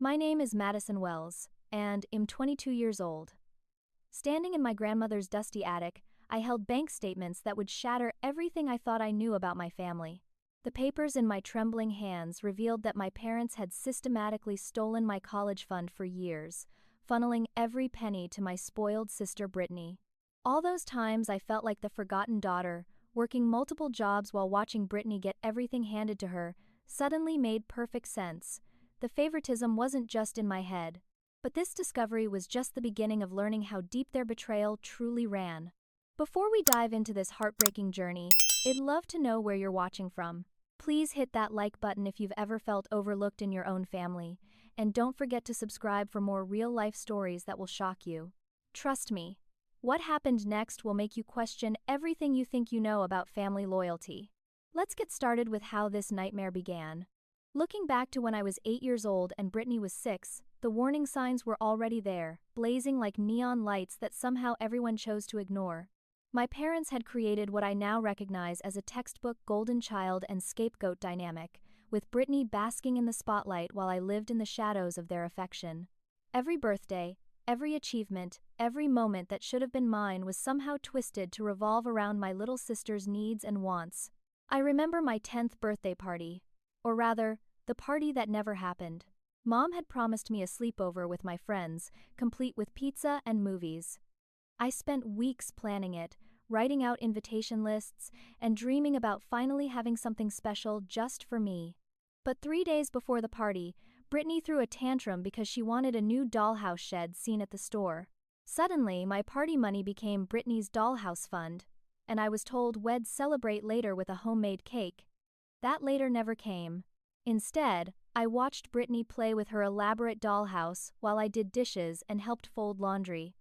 My name is Madison Wells, and am 22 years old. Standing in my grandmother's dusty attic, I held bank statements that would shatter everything I thought I knew about my family. The papers in my trembling hands revealed that my parents had systematically stolen my college fund for years, funneling every penny to my spoiled sister Brittany. All those times I felt like the forgotten daughter, working multiple jobs while watching Brittany get everything handed to her, suddenly made perfect sense. The favoritism wasn't just in my head. But this discovery was just the beginning of learning how deep their betrayal truly ran. Before we dive into this heartbreaking journey, I'd love to know where you're watching from. Please hit that like button if you've ever felt overlooked in your own family, and don't forget to subscribe for more real-life stories that will shock you. Trust me, what happened next will make you question everything you think you know about family loyalty. Let's get started with how this nightmare began. Looking back to when I was 8 years old and Brittany was 6, the warning signs were already there, blazing like neon lights that somehow everyone chose to ignore. My parents had created what I now recognize as a textbook golden child and scapegoat dynamic, with Brittany basking in the spotlight while I lived in the shadows of their affection. Every birthday, every achievement, every moment that should have been mine was somehow twisted to revolve around my little sister's needs and wants. I remember my 10th birthday party. Or rather, the party that never happened. Mom had promised me a sleepover with my friends, complete with pizza and movies. I spent weeks planning it, writing out invitation lists, and dreaming about finally having something special just for me. But 3 days before the party, Brittany threw a tantrum because she wanted a new dollhouse shed seen at the store. Suddenly, my party money became Brittany's dollhouse fund, and I was told we'd celebrate later with a homemade cake. That later never came. Instead, I watched Brittany play with her elaborate dollhouse while I did dishes and helped fold laundry.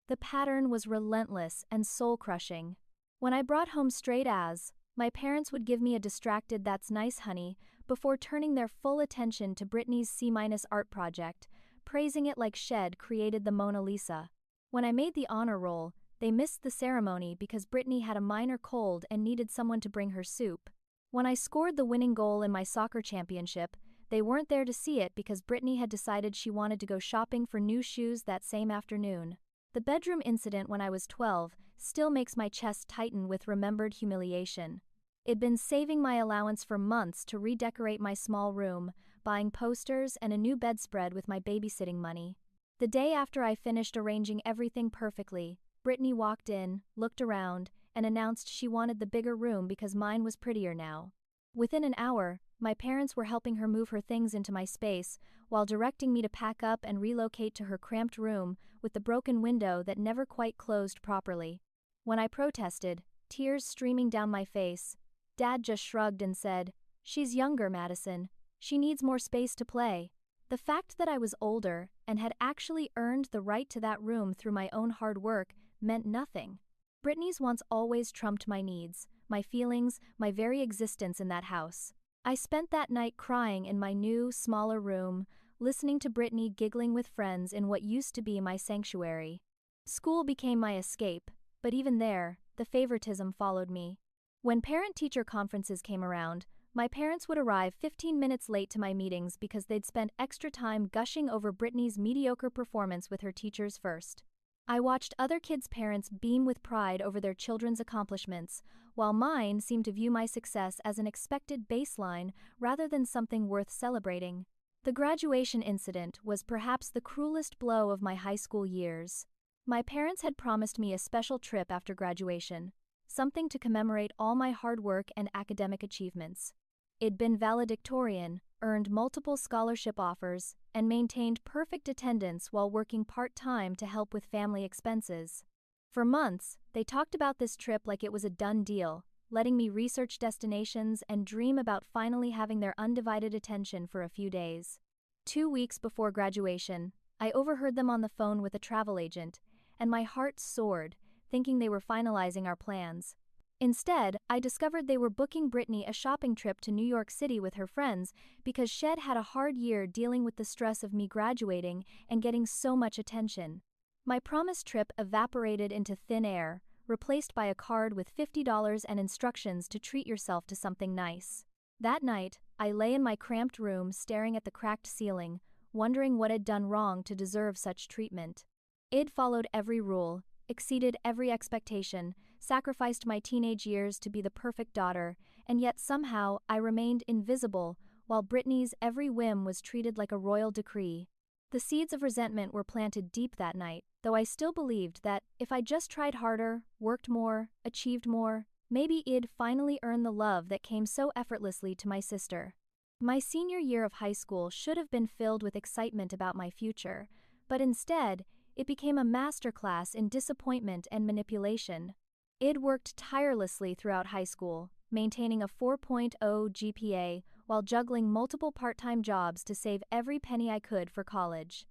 The pattern was relentless and soul-crushing. When I brought home straight A's, my parents would give me a distracted "that's nice, honey," before turning their full attention to Brittany's C- art project, praising it like she'd created the Mona Lisa. When I made the honor roll, they missed the ceremony because Brittany had a minor cold and needed someone to bring her soup. When I scored the winning goal in my soccer championship, they weren't there to see it because Brittany had decided she wanted to go shopping for new shoes that same afternoon. The bedroom incident when I was 12 still makes my chest tighten with remembered humiliation. It'd been saving my allowance for months to redecorate my small room, buying posters and a new bedspread with my babysitting money. The day after I finished arranging everything perfectly, Brittany walked in, looked around, and announced she wanted the bigger room because mine was prettier now. Within an hour, my parents were helping her move her things into my space, while directing me to pack up and relocate to her cramped room with the broken window that never quite closed properly. When I protested, tears streaming down my face, Dad just shrugged and said, "She's younger, Madison. She needs more space to play." The fact that I was older and had actually earned the right to that room through my own hard work meant nothing. Brittany's wants always trumped my needs, my feelings, my very existence in that house. I spent that night crying in my new, smaller room, listening to Brittany giggling with friends in what used to be my sanctuary. School became my escape, but even there, the favoritism followed me. When parent-teacher conferences came around, my parents would arrive 15 minutes late to my meetings because they'd spent extra time gushing over Brittany's mediocre performance with her teachers first. I watched other kids' parents beam with pride over their children's accomplishments, while mine seemed to view my success as an expected baseline rather than something worth celebrating. The graduation incident was perhaps the cruelest blow of my high school years. My parents had promised me a special trip after graduation, something to commemorate all my hard work and academic achievements. It'd been valedictorian, earned multiple scholarship offers, and maintained perfect attendance while working part-time to help with family expenses. For months, they talked about this trip like it was a done deal, letting me research destinations and dream about finally having their undivided attention for a few days. 2 weeks before graduation, I overheard them on the phone with a travel agent, and my heart soared, thinking they were finalizing our plans. Instead, I discovered they were booking Brittany a shopping trip to New York City with her friends because she'd had a hard year dealing with the stress of me graduating and getting so much attention. My promised trip evaporated into thin air, replaced by a card with $50 and instructions to treat yourself to something nice. That night, I lay in my cramped room staring at the cracked ceiling, wondering what I'd done wrong to deserve such treatment. I'd followed every rule, exceeded every expectation, sacrificed my teenage years to be the perfect daughter, and yet somehow I remained invisible, while Brittany's every whim was treated like a royal decree. The seeds of resentment were planted deep that night, though I still believed that, if I just tried harder, worked more, achieved more, maybe I'd finally earn the love that came so effortlessly to my sister. My senior year of high school should have been filled with excitement about my future, but instead, it became a masterclass in disappointment and manipulation. I'd worked tirelessly throughout high school, maintaining a 4.0 GPA while juggling multiple part-time jobs to save every penny I could for college.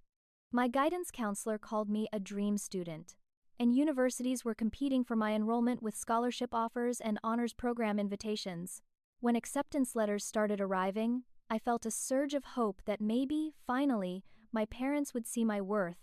My guidance counselor called me a dream student, and universities were competing for my enrollment with scholarship offers and honors program invitations. When acceptance letters started arriving, I felt a surge of hope that maybe, finally, my parents would see my worth.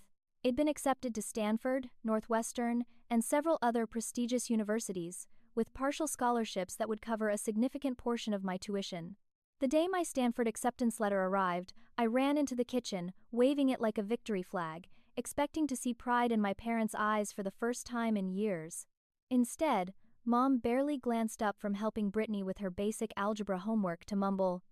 I'd been accepted to Stanford, Northwestern, and several other prestigious universities, with partial scholarships that would cover a significant portion of my tuition. The day my Stanford acceptance letter arrived, I ran into the kitchen, waving it like a victory flag, expecting to see pride in my parents' eyes for the first time in years. Instead, Mom barely glanced up from helping Brittany with her basic algebra homework to mumble,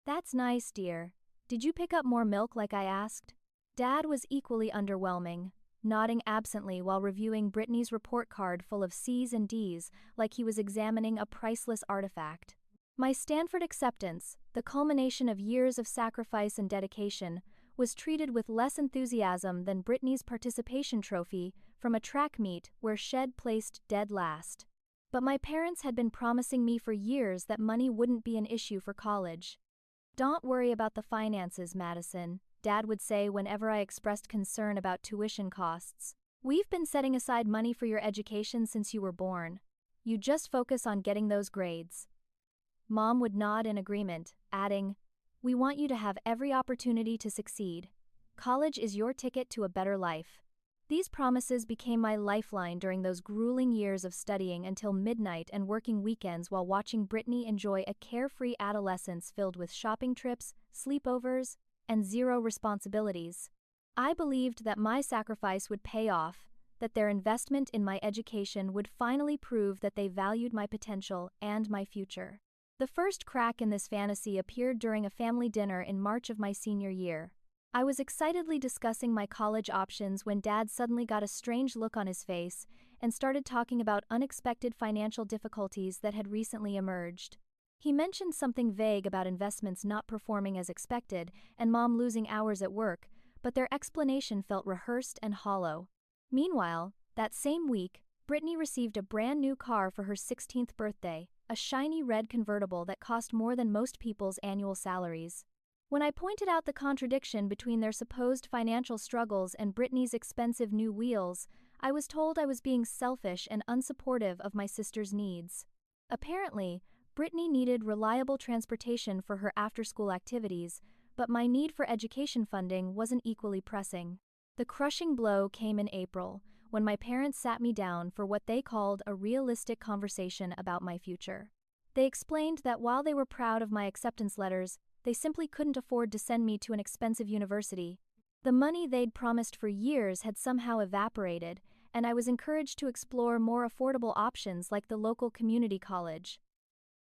"That's nice, dear. Did you pick up more milk like I asked?" Dad was equally underwhelming, nodding absently while reviewing Brittany's report card full of C's and D's like he was examining a priceless artifact. My Stanford acceptance, the culmination of years of sacrifice and dedication, was treated with less enthusiasm than Brittany's participation trophy from a track meet where Shed placed dead last. But my parents had been promising me for years that money wouldn't be an issue for college. "Don't worry about the finances, Madison," Dad would say whenever I expressed concern about tuition costs. "We've been setting aside money for your education since you were born. You just focus on getting those grades." Mom would nod in agreement, adding, "We want you to have every opportunity to succeed. College is your ticket to a better life." These promises became my lifeline during those grueling years of studying until midnight and working weekends while watching Brittany enjoy a carefree adolescence filled with shopping trips, sleepovers, and zero responsibilities. I believed that my sacrifice would pay off, that their investment in my education would finally prove that they valued my potential and my future. The first crack in this fantasy appeared during a family dinner in March of my senior year. I was excitedly discussing my college options when Dad suddenly got a strange look on his face and started talking about unexpected financial difficulties that had recently emerged. He mentioned something vague about investments not performing as expected and Mom losing hours at work, but their explanation felt rehearsed and hollow. Meanwhile, that same week, Brittany received a brand new car for her 16th birthday, a shiny red convertible that cost more than most people's annual salaries. When I pointed out the contradiction between their supposed financial struggles and Brittany's expensive new wheels, I was told I was being selfish and unsupportive of my sister's needs. Apparently, Brittany needed reliable transportation for her after-school activities, but my need for education funding wasn't equally pressing. The crushing blow came in April, when my parents sat me down for what they called a realistic conversation about my future. They explained that while they were proud of my acceptance letters, they simply couldn't afford to send me to an expensive university. The money they'd promised for years had somehow evaporated, and I was encouraged to explore more affordable options like the local community college.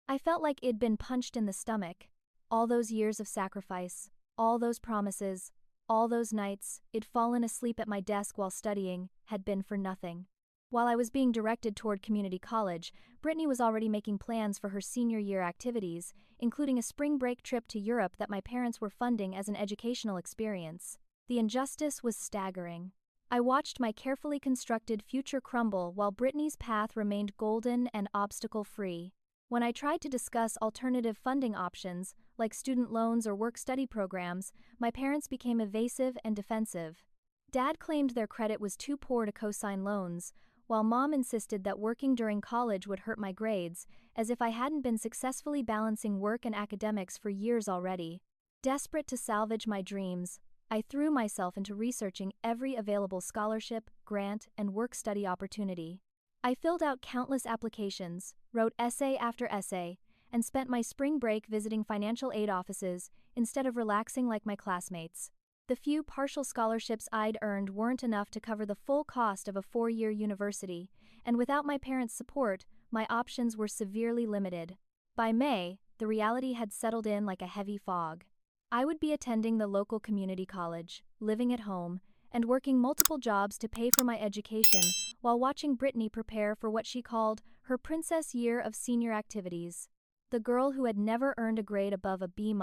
I felt like I'd been punched in the stomach. All those years of sacrifice, all those promises, all those nights I'd fallen asleep at my desk while studying had been for nothing. While I was being directed toward community college, Brittany was already making plans for her senior year activities, including a spring break trip to Europe that my parents were funding as an educational experience. The injustice was staggering. I watched my carefully constructed future crumble while Brittany's path remained golden and obstacle-free. When I tried to discuss alternative funding options, like student loans or work-study programs, my parents became evasive and defensive. Dad claimed their credit was too poor to co-sign loans, while Mom insisted that working during college would hurt my grades, as if I hadn't been successfully balancing work and academics for years already. Desperate to salvage my dreams, I threw myself into researching every available scholarship, grant, and work-study opportunity. I filled out countless applications, wrote essay after essay, and spent my spring break visiting financial aid offices instead of relaxing like my classmates. The few partial scholarships I'd earned weren't enough to cover the full cost of a 4-year university, and without my parents' support, my options were severely limited. By May, the reality had settled in like a heavy fog. I would be attending the local community college, living at home, and working multiple jobs to pay for my education while watching Brittany prepare for what she called her princess year of senior activities. The girl who had never earned a grade above a B-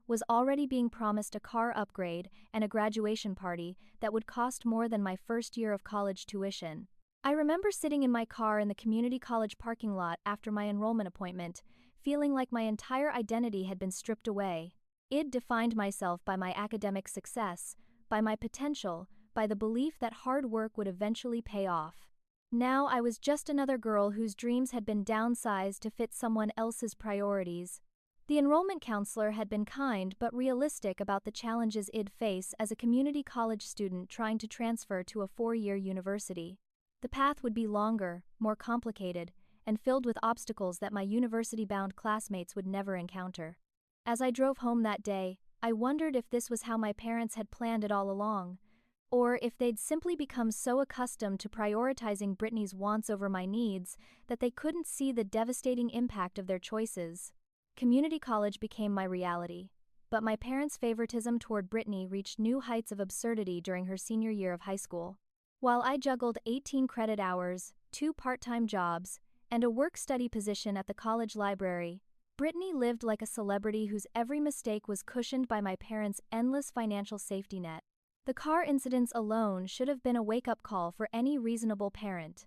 was already being promised a car upgrade and a graduation party that would cost more than my first year of college tuition. I remember sitting in my car in the community college parking lot after my enrollment appointment, feeling like my entire identity had been stripped away. I'd defined myself by my academic success, by my potential, by the belief that hard work would eventually pay off. Now I was just another girl whose dreams had been downsized to fit someone else's priorities. The enrollment counselor had been kind but realistic about the challenges I'd face as a community college student trying to transfer to a 4-year university. The path would be longer, more complicated, and filled with obstacles that my university-bound classmates would never encounter. As I drove home that day, I wondered if this was how my parents had planned it all along, or if they'd simply become so accustomed to prioritizing Brittany's wants over my needs that they couldn't see the devastating impact of their choices. Community college became my reality, but my parents' favoritism toward Brittany reached new heights of absurdity during her senior year of high school. While I juggled 18 credit hours, 2 part-time jobs, and a work-study position at the college library, Brittany lived like a celebrity whose every mistake was cushioned by my parents' endless financial safety net. The car incidents alone should have been a wake-up call for any reasonable parent.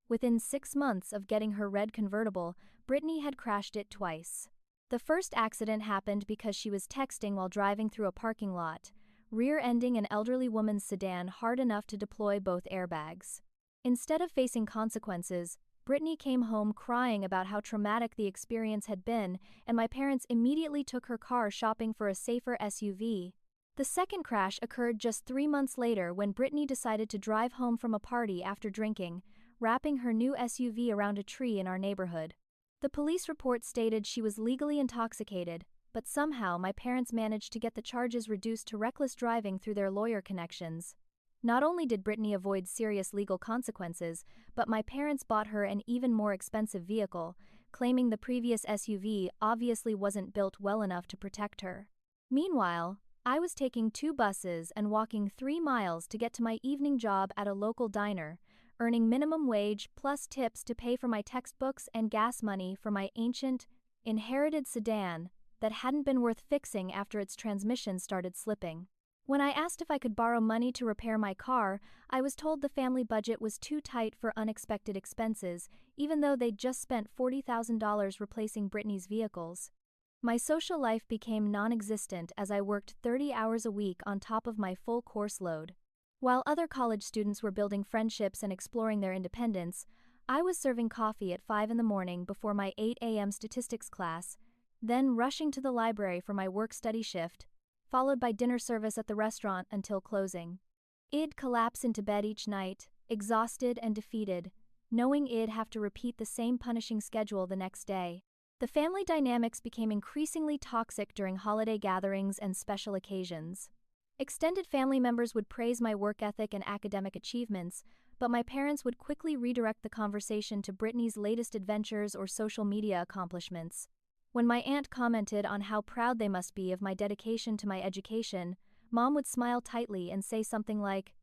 Within 6 months of getting her red convertible, Brittany had crashed it twice. The first accident happened because she was texting while driving through a parking lot, rear-ending an elderly woman's sedan hard enough to deploy both airbags. Instead of facing consequences, Brittany came home crying about how traumatic the experience had been, and my parents immediately took her car shopping for a safer SUV. The second crash occurred just 3 months later when Brittany decided to drive home from a party after drinking, wrapping her new SUV around a tree in our neighborhood. The police report stated she was legally intoxicated, but somehow my parents managed to get the charges reduced to reckless driving through their lawyer connections. Not only did Brittany avoid serious legal consequences, but my parents bought her an even more expensive vehicle, claiming the previous SUV obviously wasn't built well enough to protect her. Meanwhile, I was taking 2 buses and walking 3 miles to get to my evening job at a local diner, earning minimum wage plus tips to pay for my textbooks and gas money for my ancient, inherited sedan that hadn't been worth fixing after its transmission started slipping. When I asked if I could borrow money to repair my car, I was told the family budget was too tight for unexpected expenses, even though they'd just spent $40,000 replacing Brittany's vehicles. My social life became non-existent as I worked 30 hours a week on top of my full course load. While other college students were building friendships and exploring their independence, I was serving coffee at 5 in the morning before my 8 a.m. statistics class, then rushing to the library for my work-study shift, followed by dinner service at the restaurant until closing. I'd collapse into bed each night, exhausted and defeated, knowing I'd have to repeat the same punishing schedule the next day. The family dynamics became increasingly toxic during holiday gatherings and special occasions. Extended family members would praise my work ethic and academic achievements, but my parents would quickly redirect the conversation to Brittany's latest adventures or social media accomplishments. When my aunt commented on how proud they must be of my dedication to my education, Mom would smile tightly and say something like,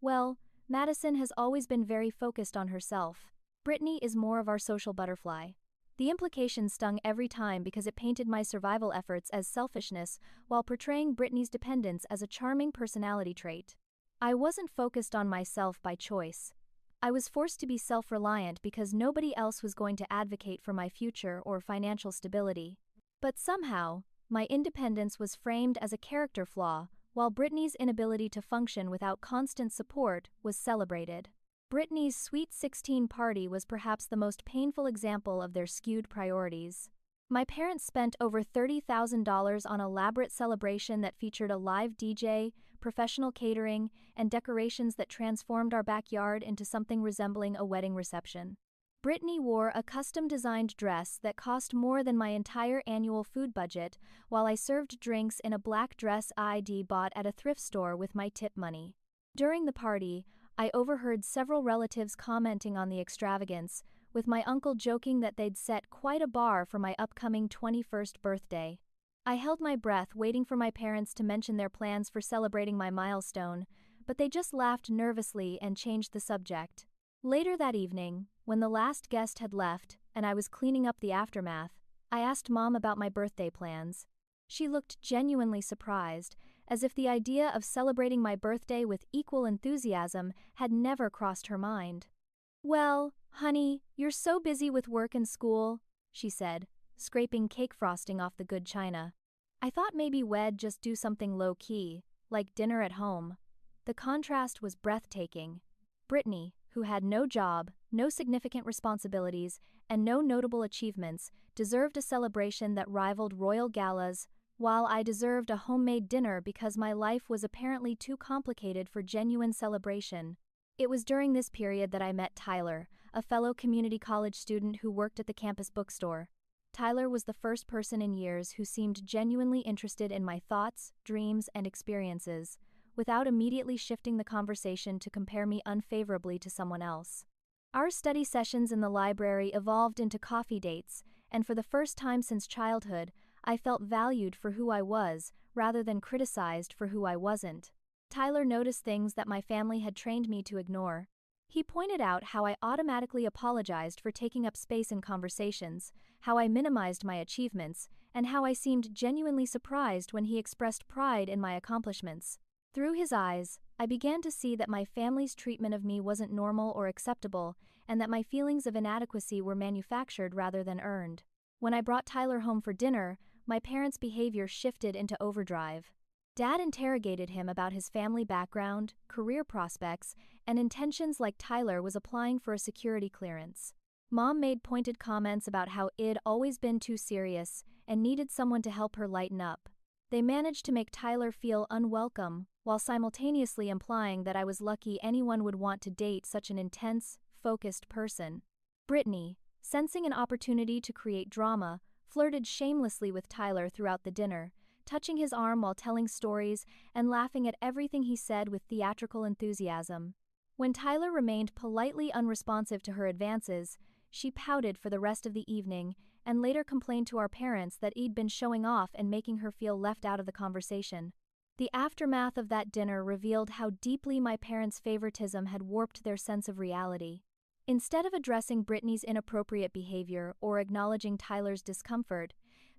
"Well, Madison has always been very focused on herself. Brittany is more of our social butterfly." The implication stung every time because it painted my survival efforts as selfishness while portraying Brittany's dependence as a charming personality trait. I wasn't focused on myself by choice. I was forced to be self-reliant because nobody else was going to advocate for my future or financial stability. But somehow, my independence was framed as a character flaw, while Brittany's inability to function without constant support was celebrated. Brittany's Sweet 16 party was perhaps the most painful example of their skewed priorities. My parents spent over $30,000 on an elaborate celebration that featured a live DJ, professional catering, and decorations that transformed our backyard into something resembling a wedding reception. Brittany wore a custom-designed dress that cost more than my entire annual food budget, while I served drinks in a black dress I'd bought at a thrift store with my tip money. During the party, I overheard several relatives commenting on the extravagance, with my uncle joking that they'd set quite a bar for my upcoming 21st birthday. I held my breath waiting for my parents to mention their plans for celebrating my milestone, but they just laughed nervously and changed the subject. Later that evening, when the last guest had left and I was cleaning up the aftermath, I asked Mom about my birthday plans. She looked genuinely surprised, as if the idea of celebrating my birthday with equal enthusiasm had never crossed her mind. "Well, honey, you're so busy with work and school," she said, scraping cake frosting off the good china. "I thought maybe we'd just do something low-key, like dinner at home." The contrast was breathtaking. Brittany, who had no job, no significant responsibilities, and no notable achievements, deserved a celebration that rivaled royal galas, while I deserved a homemade dinner because my life was apparently too complicated for genuine celebration. It was during this period that I met Tyler, a fellow community college student who worked at the campus bookstore. Tyler was the first person in years who seemed genuinely interested in my thoughts, dreams, and experiences, without immediately shifting the conversation to compare me unfavorably to someone else. Our study sessions in the library evolved into coffee dates, and for the first time since childhood, I felt valued for who I was, rather than criticized for who I wasn't. Tyler noticed things that my family had trained me to ignore. He pointed out how I automatically apologized for taking up space in conversations, how I minimized my achievements, and how I seemed genuinely surprised when he expressed pride in my accomplishments. Through his eyes, I began to see that my family's treatment of me wasn't normal or acceptable, and that my feelings of inadequacy were manufactured rather than earned. When I brought Tyler home for dinner, my parents' behavior shifted into overdrive. Dad interrogated him about his family background, career prospects, and intentions like Tyler was applying for a security clearance. Mom made pointed comments about how I'd always been too serious and needed someone to help her lighten up. They managed to make Tyler feel unwelcome, while simultaneously implying that I was lucky anyone would want to date such an intense, focused person. Brittany, sensing an opportunity to create drama, flirted shamelessly with Tyler throughout the dinner, touching his arm while telling stories and laughing at everything he said with theatrical enthusiasm. When Tyler remained politely unresponsive to her advances, she pouted for the rest of the evening and later complained to our parents that I'd been showing off and making her feel left out of the conversation. The aftermath of that dinner revealed how deeply my parents' favoritism had warped their sense of reality. Instead of addressing Brittany's inappropriate behavior or acknowledging Tyler's discomfort,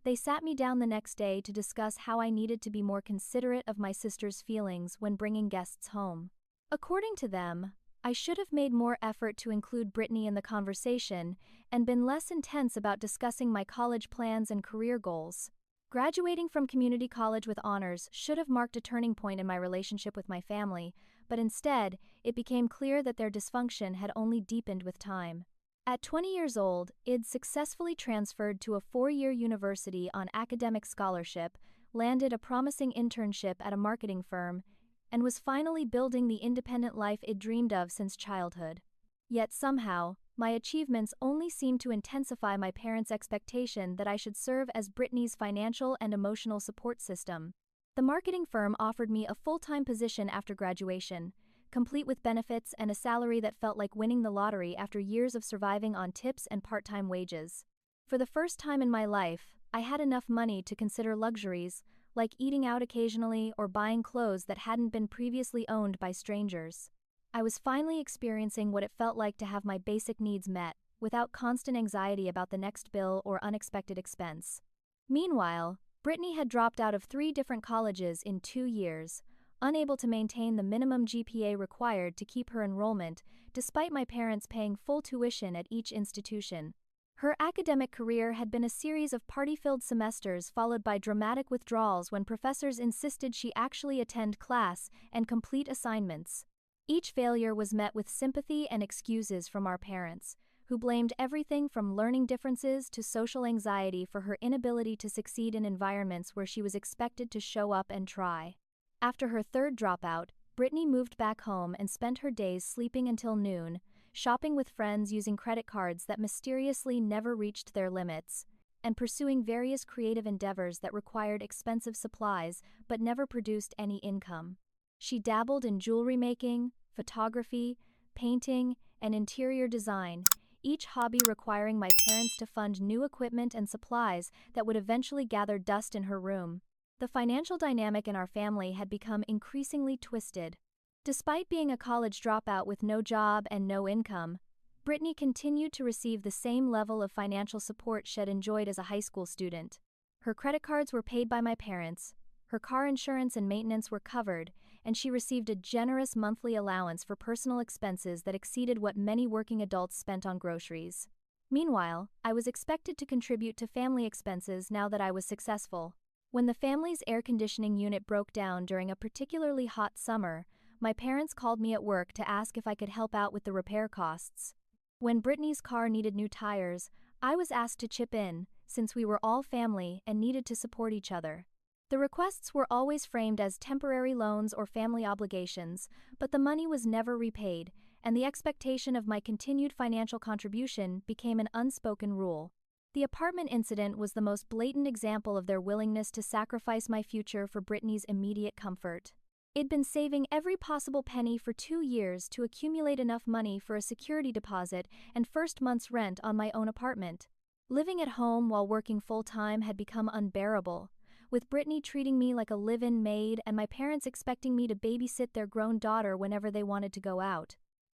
they sat me down the next day to discuss how I needed to be more considerate of my sister's feelings when bringing guests home. According to them, I should have made more effort to include Brittany in the conversation and been less intense about discussing my college plans and career goals. Graduating from community college with honors should have marked a turning point in my relationship with my family, but instead, it became clear that their dysfunction had only deepened with time. At 20 years old, I'd successfully transferred to a 4-year university on academic scholarship, landed a promising internship at a marketing firm, and was finally building the independent life I'd dreamed of since childhood. Yet somehow, my achievements only seemed to intensify my parents' expectation that I should serve as Brittany's financial and emotional support system. The marketing firm offered me a full-time position after graduation, complete with benefits and a salary that felt like winning the lottery after years of surviving on tips and part-time wages. For the first time in my life, I had enough money to consider luxuries, like eating out occasionally or buying clothes that hadn't been previously owned by strangers. I was finally experiencing what it felt like to have my basic needs met, without constant anxiety about the next bill or unexpected expense. Meanwhile, Brittany had dropped out of 3 different colleges in 2 years, unable to maintain the minimum GPA required to keep her enrollment, despite my parents paying full tuition at each institution. Her academic career had been a series of party-filled semesters followed by dramatic withdrawals when professors insisted she actually attend class and complete assignments. Each failure was met with sympathy and excuses from our parents, who blamed everything from learning differences to social anxiety for her inability to succeed in environments where she was expected to show up and try. After her 3rd dropout, Brittany moved back home and spent her days sleeping until noon, shopping with friends using credit cards that mysteriously never reached their limits, and pursuing various creative endeavors that required expensive supplies but never produced any income. She dabbled in jewelry making, photography, painting, and interior design, each hobby requiring my parents to fund new equipment and supplies that would eventually gather dust in her room. The financial dynamic in our family had become increasingly twisted. Despite being a college dropout with no job and no income, Brittany continued to receive the same level of financial support she'd enjoyed as a high school student. Her credit cards were paid by my parents, her car insurance and maintenance were covered, and she received a generous monthly allowance for personal expenses that exceeded what many working adults spent on groceries. Meanwhile, I was expected to contribute to family expenses now that I was successful. When the family's air conditioning unit broke down during a particularly hot summer, my parents called me at work to ask if I could help out with the repair costs. When Brittany's car needed new tires, I was asked to chip in, since we were all family and needed to support each other. The requests were always framed as temporary loans or family obligations, but the money was never repaid, and the expectation of my continued financial contribution became an unspoken rule. The apartment incident was the most blatant example of their willingness to sacrifice my future for Brittany's immediate comfort. I'd been saving every possible penny for 2 years to accumulate enough money for a security deposit and first month's rent on my own apartment. Living at home while working full-time had become unbearable, with Brittany treating me like a live-in maid and my parents expecting me to babysit their grown daughter whenever they wanted to go out.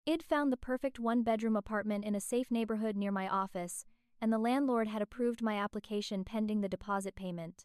I'd found the perfect one-bedroom apartment in a safe neighborhood near my office, and the landlord had approved my application pending the deposit payment.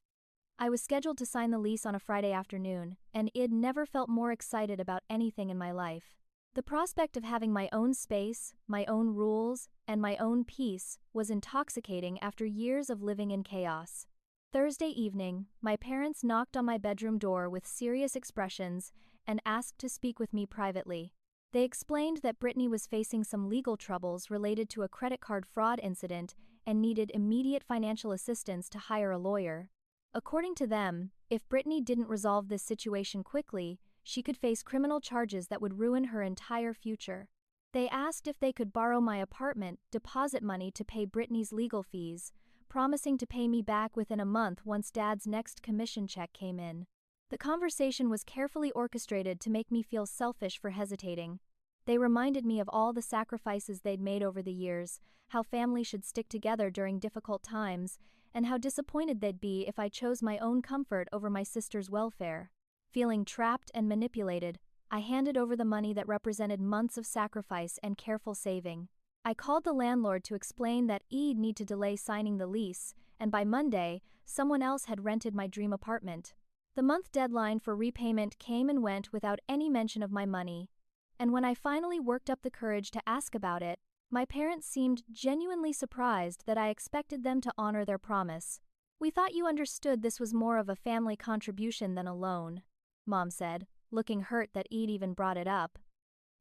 I was scheduled to sign the lease on a Friday afternoon, and I'd never felt more excited about anything in my life. The prospect of having my own space, my own rules, and my own peace was intoxicating after years of living in chaos. Thursday evening, my parents knocked on my bedroom door with serious expressions and asked to speak with me privately. They explained that Brittany was facing some legal troubles related to a credit card fraud incident and needed immediate financial assistance to hire a lawyer. According to them, if Brittany didn't resolve this situation quickly, she could face criminal charges that would ruin her entire future. They asked if they could borrow my apartment deposit money to pay Brittany's legal fees, promising to pay me back within a month once Dad's next commission check came in. The conversation was carefully orchestrated to make me feel selfish for hesitating. They reminded me of all the sacrifices they'd made over the years, how family should stick together during difficult times, and how disappointed they'd be if I chose my own comfort over my sister's welfare. Feeling trapped and manipulated, I handed over the money that represented months of sacrifice and careful saving. I called the landlord to explain that I'd need to delay signing the lease, and by Monday, someone else had rented my dream apartment. The month deadline for repayment came and went without any mention of my money, and when I finally worked up the courage to ask about it, my parents seemed genuinely surprised that I expected them to honor their promise. "We thought you understood this was more of a family contribution than a loan," Mom said, looking hurt that I'd even brought it up.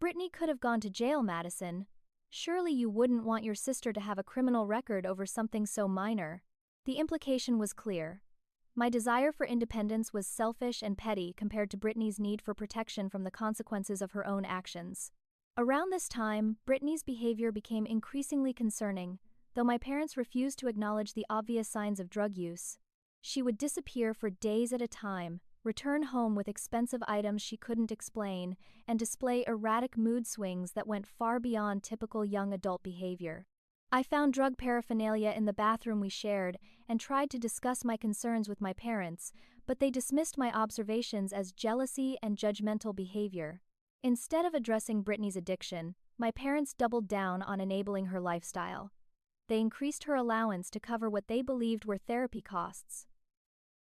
"Brittany could have gone to jail, Madison. Surely you wouldn't want your sister to have a criminal record over something so minor." The implication was clear. My desire for independence was selfish and petty compared to Brittany's need for protection from the consequences of her own actions. Around this time, Brittany's behavior became increasingly concerning, though my parents refused to acknowledge the obvious signs of drug use. She would disappear for days at a time, return home with expensive items she couldn't explain, and display erratic mood swings that went far beyond typical young adult behavior. I found drug paraphernalia in the bathroom we shared and tried to discuss my concerns with my parents, but they dismissed my observations as jealousy and judgmental behavior. Instead of addressing Brittany's addiction, my parents doubled down on enabling her lifestyle. They increased her allowance to cover what they believed were therapy costs,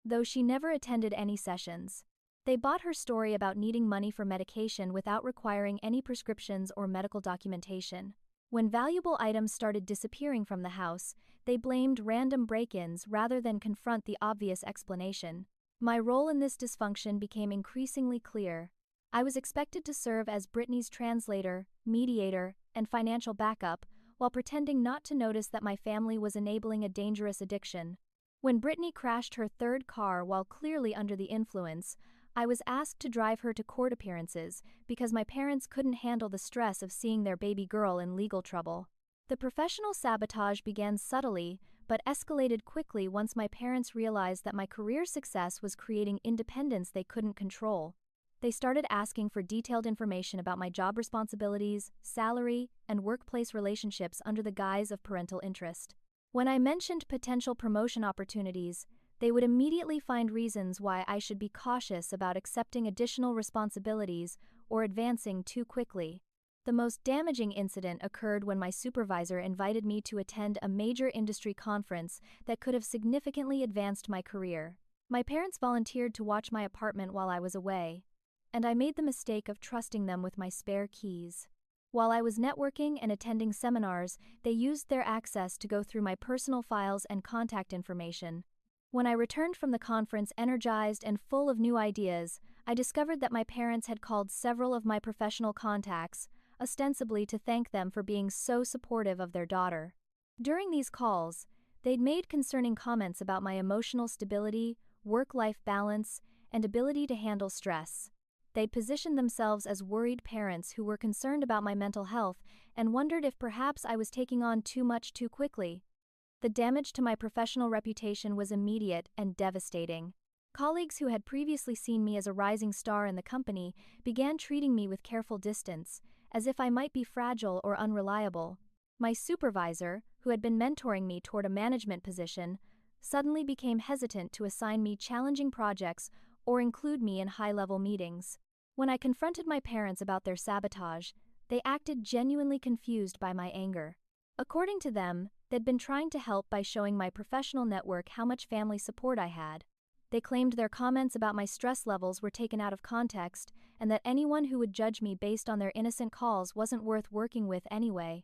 though she never attended any sessions. They bought her story about needing money for medication without requiring any prescriptions or medical documentation. When valuable items started disappearing from the house, they blamed random break-ins rather than confront the obvious explanation. My role in this dysfunction became increasingly clear. I was expected to serve as Brittany's translator, mediator, and financial backup, while pretending not to notice that my family was enabling a dangerous addiction. When Brittany crashed her third car while clearly under the influence, I was asked to drive her to court appearances because my parents couldn't handle the stress of seeing their baby girl in legal trouble. The professional sabotage began subtly, but escalated quickly once my parents realized that my career success was creating independence they couldn't control. They started asking for detailed information about my job responsibilities, salary, and workplace relationships under the guise of parental interest. When I mentioned potential promotion opportunities, they would immediately find reasons why I should be cautious about accepting additional responsibilities or advancing too quickly. The most damaging incident occurred when my supervisor invited me to attend a major industry conference that could have significantly advanced my career. My parents volunteered to watch my apartment while I was away, and I made the mistake of trusting them with my spare keys. While I was networking and attending seminars, they used their access to go through my personal files and contact information. When I returned from the conference energized and full of new ideas, I discovered that my parents had called several of my professional contacts, ostensibly to thank them for being so supportive of their daughter. During these calls, they'd made concerning comments about my emotional stability, work-life balance, and ability to handle stress. They'd positioned themselves as worried parents who were concerned about my mental health and wondered if perhaps I was taking on too much too quickly. The damage to my professional reputation was immediate and devastating. Colleagues who had previously seen me as a rising star in the company began treating me with careful distance, as if I might be fragile or unreliable. My supervisor, who had been mentoring me toward a management position, suddenly became hesitant to assign me challenging projects or include me in high-level meetings. When I confronted my parents about their sabotage, they acted genuinely confused by my anger. According to them, they'd been trying to help by showing my professional network how much family support I had. They claimed their comments about my stress levels were taken out of context and that anyone who would judge me based on their innocent calls wasn't worth working with anyway.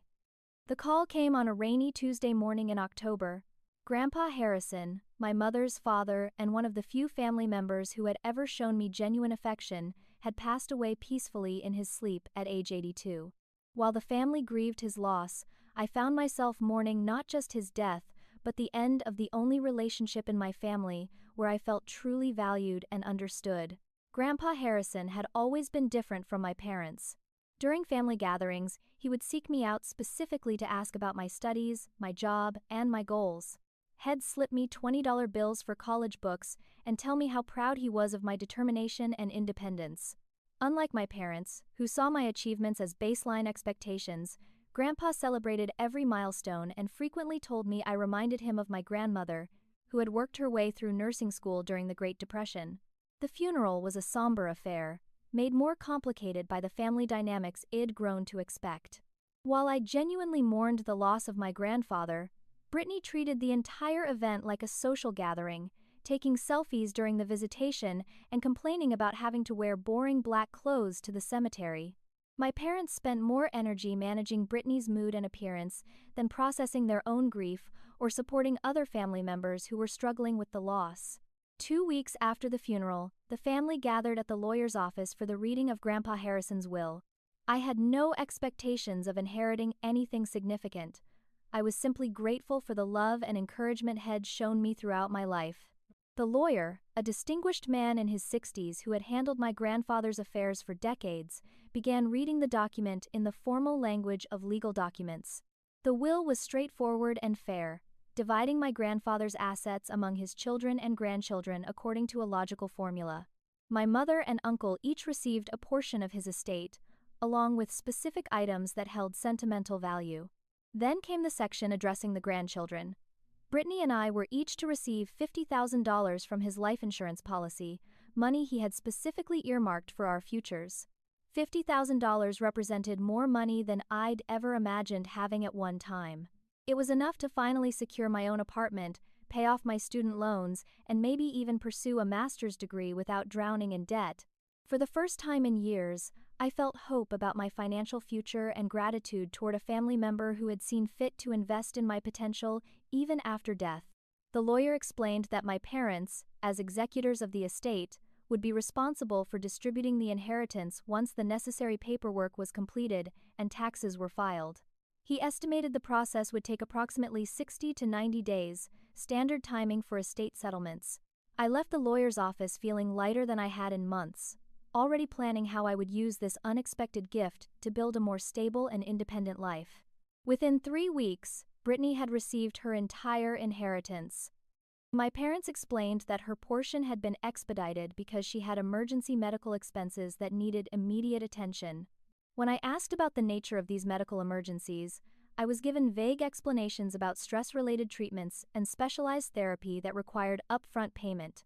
The call came on a rainy Tuesday morning in October. Grandpa Harrison, my mother's father and one of the few family members who had ever shown me genuine affection, had passed away peacefully in his sleep at age 82. While the family grieved his loss, I found myself mourning not just his death, but the end of the only relationship in my family where I felt truly valued and understood. Grandpa Harrison had always been different from my parents. During family gatherings, he would seek me out specifically to ask about my studies, my job, and my goals. He'd slip me $20 bills for college books and tell me how proud he was of my determination and independence. Unlike my parents, who saw my achievements as baseline expectations, Grandpa celebrated every milestone and frequently told me I reminded him of my grandmother, who had worked her way through nursing school during the Great Depression. The funeral was a somber affair, made more complicated by the family dynamics I'd grown to expect. While I genuinely mourned the loss of my grandfather, Brittany treated the entire event like a social gathering, taking selfies during the visitation and complaining about having to wear boring black clothes to the cemetery. My parents spent more energy managing Brittany's mood and appearance than processing their own grief or supporting other family members who were struggling with the loss. 2 weeks after the funeral, the family gathered at the lawyer's office for the reading of Grandpa Harrison's will. I had no expectations of inheriting anything significant. I was simply grateful for the love and encouragement he'd shown me throughout my life. The lawyer, a distinguished man in his 60s who had handled my grandfather's affairs for decades, began reading the document in the formal language of legal documents. The will was straightforward and fair, dividing my grandfather's assets among his children and grandchildren according to a logical formula. My mother and uncle each received a portion of his estate, along with specific items that held sentimental value. Then came the section addressing the grandchildren. Brittany and I were each to receive $50,000 from his life insurance policy, money he had specifically earmarked for our futures. $50,000 represented more money than I'd ever imagined having at one time. It was enough to finally secure my own apartment, pay off my student loans, and maybe even pursue a master's degree without drowning in debt. For the first time in years, I felt hope about my financial future and gratitude toward a family member who had seen fit to invest in my potential even after death. The lawyer explained that my parents, as executors of the estate, would be responsible for distributing the inheritance once the necessary paperwork was completed and taxes were filed. He estimated the process would take approximately 60 to 90 days, standard timing for estate settlements. I left the lawyer's office feeling lighter than I had in months, already planning how I would use this unexpected gift to build a more stable and independent life. Within 3 weeks, Brittany had received her entire inheritance. My parents explained that her portion had been expedited because she had emergency medical expenses that needed immediate attention. When I asked about the nature of these medical emergencies, I was given vague explanations about stress-related treatments and specialized therapy that required upfront payment.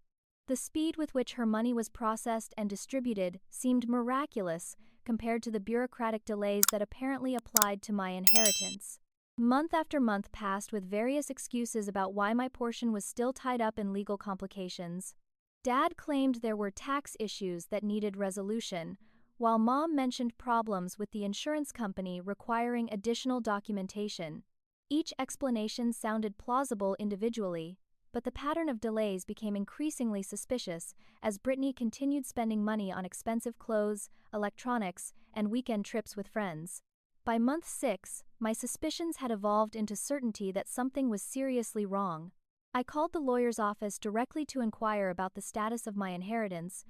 The speed with which her money was processed and distributed seemed miraculous compared to the bureaucratic delays that apparently applied to my inheritance. Month after month passed with various excuses about why my portion was still tied up in legal complications. Dad claimed there were tax issues that needed resolution, while Mom mentioned problems with the insurance company requiring additional documentation. Each explanation sounded plausible individually, but the pattern of delays became increasingly suspicious as Brittany continued spending money on expensive clothes, electronics, and weekend trips with friends. By month 6, my suspicions had evolved into certainty that something was seriously wrong. I called the lawyer's office directly to inquire about the status of my inheritance,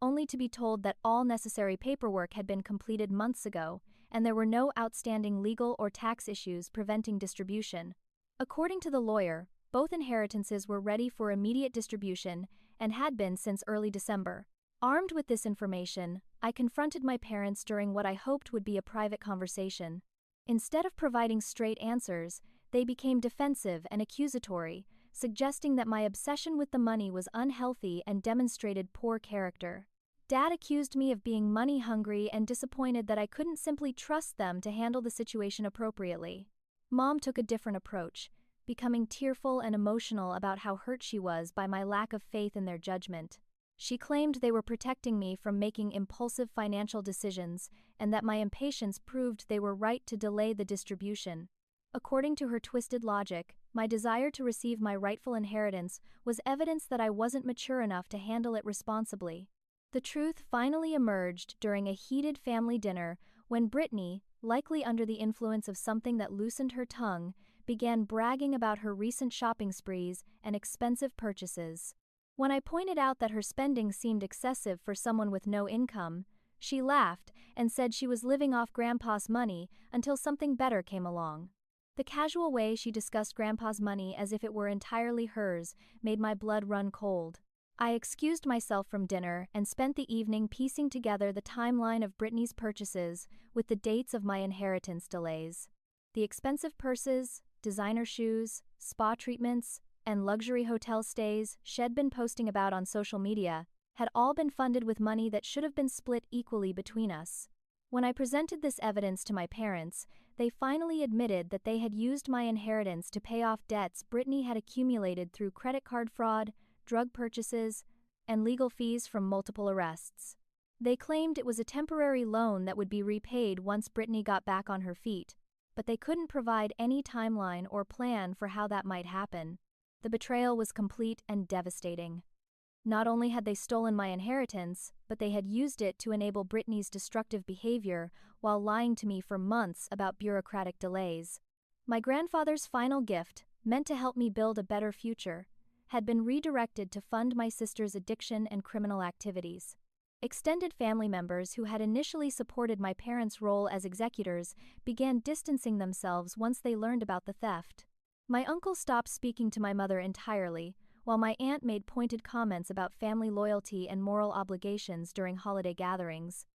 only to be told that all necessary paperwork had been completed months ago, and there were no outstanding legal or tax issues preventing distribution. According to the lawyer, both inheritances were ready for immediate distribution and had been since early December. Armed with this information, I confronted my parents during what I hoped would be a private conversation. Instead of providing straight answers, they became defensive and accusatory, suggesting that my obsession with the money was unhealthy and demonstrated poor character. Dad accused me of being money-hungry and disappointed that I couldn't simply trust them to handle the situation appropriately. Mom took a different approach, becoming tearful and emotional about how hurt she was by my lack of faith in their judgment. She claimed they were protecting me from making impulsive financial decisions and that my impatience proved they were right to delay the distribution. According to her twisted logic, my desire to receive my rightful inheritance was evidence that I wasn't mature enough to handle it responsibly. The truth finally emerged during a heated family dinner when Brittany, likely under the influence of something that loosened her tongue, began bragging about her recent shopping sprees and expensive purchases. When I pointed out that her spending seemed excessive for someone with no income, she laughed and said she was living off Grandpa's money until something better came along. The casual way she discussed Grandpa's money as if it were entirely hers made my blood run cold. I excused myself from dinner and spent the evening piecing together the timeline of Brittany's purchases with the dates of my inheritance delays. The expensive purses, designer shoes, spa treatments, and luxury hotel stays she'd been posting about on social media had all been funded with money that should have been split equally between us. When I presented this evidence to my parents, they finally admitted that they had used my inheritance to pay off debts Brittany had accumulated through credit card fraud, drug purchases, and legal fees from multiple arrests. They claimed it was a temporary loan that would be repaid once Brittany got back on her feet, but they couldn't provide any timeline or plan for how that might happen. The betrayal was complete and devastating. Not only had they stolen my inheritance, but they had used it to enable Brittany's destructive behavior while lying to me for months about bureaucratic delays. My grandfather's final gift, meant to help me build a better future, had been redirected to fund my sister's addiction and criminal activities. Extended family members who had initially supported my parents' role as executors began distancing themselves once they learned about the theft. My uncle stopped speaking to my mother entirely, while my aunt made pointed comments about family loyalty and moral obligations during holiday gatherings.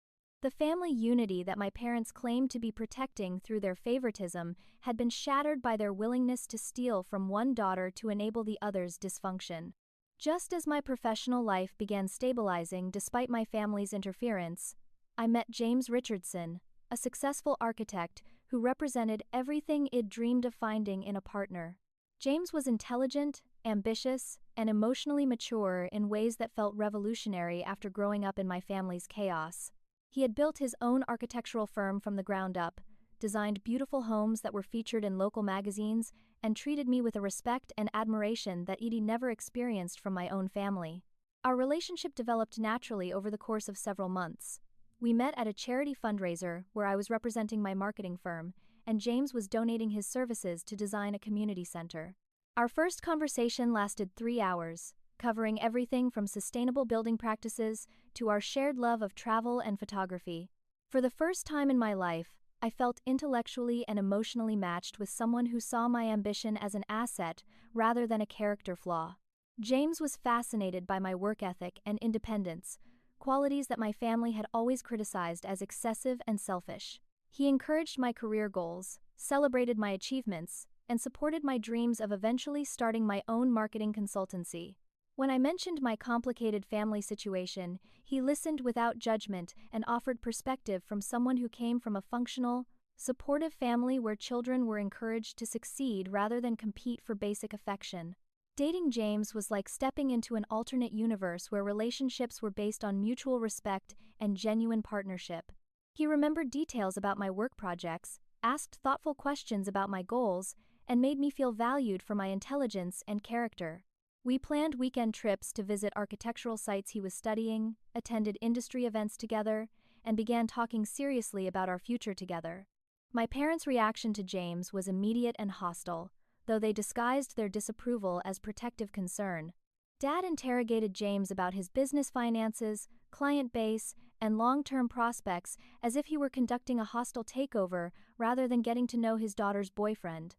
The family unity that my parents claimed to be protecting through their favoritism had been shattered by their willingness to steal from one daughter to enable the other's dysfunction. Just as my professional life began stabilizing despite my family's interference, I met James Richardson, a successful architect who represented everything I'd dreamed of finding in a partner. James was intelligent, ambitious, and emotionally mature in ways that felt revolutionary after growing up in my family's chaos. He had built his own architectural firm from the ground up, designed beautiful homes that were featured in local magazines, and treated me with a respect and admiration that I'd never experienced from my own family. Our relationship developed naturally over the course of several months. We met at a charity fundraiser where I was representing my marketing firm, and James was donating his services to design a community center. Our first conversation lasted 3 hours, covering everything from sustainable building practices to our shared love of travel and photography. For the first time in my life, I felt intellectually and emotionally matched with someone who saw my ambition as an asset rather than a character flaw. James was fascinated by my work ethic and independence, qualities that my family had always criticized as excessive and selfish. He encouraged my career goals, celebrated my achievements, and supported my dreams of eventually starting my own marketing consultancy. When I mentioned my complicated family situation, he listened without judgment and offered perspective from someone who came from a functional, supportive family where children were encouraged to succeed rather than compete for basic affection. Dating James was like stepping into an alternate universe where relationships were based on mutual respect and genuine partnership. He remembered details about my work projects, asked thoughtful questions about my goals, and made me feel valued for my intelligence and character. We planned weekend trips to visit architectural sites he was studying, attended industry events together, and began talking seriously about our future together. My parents' reaction to James was immediate and hostile, though they disguised their disapproval as protective concern. Dad interrogated James about his business finances, client base, and long-term prospects as if he were conducting a hostile takeover rather than getting to know his daughter's boyfriend.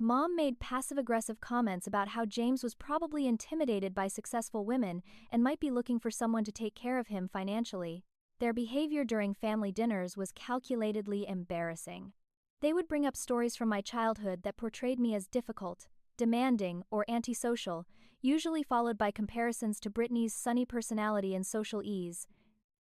Mom made passive-aggressive comments about how James was probably intimidated by successful women and might be looking for someone to take care of him financially. Their behavior during family dinners was calculatedly embarrassing. They would bring up stories from my childhood that portrayed me as difficult, demanding, or antisocial, usually followed by comparisons to Brittany's sunny personality and social ease.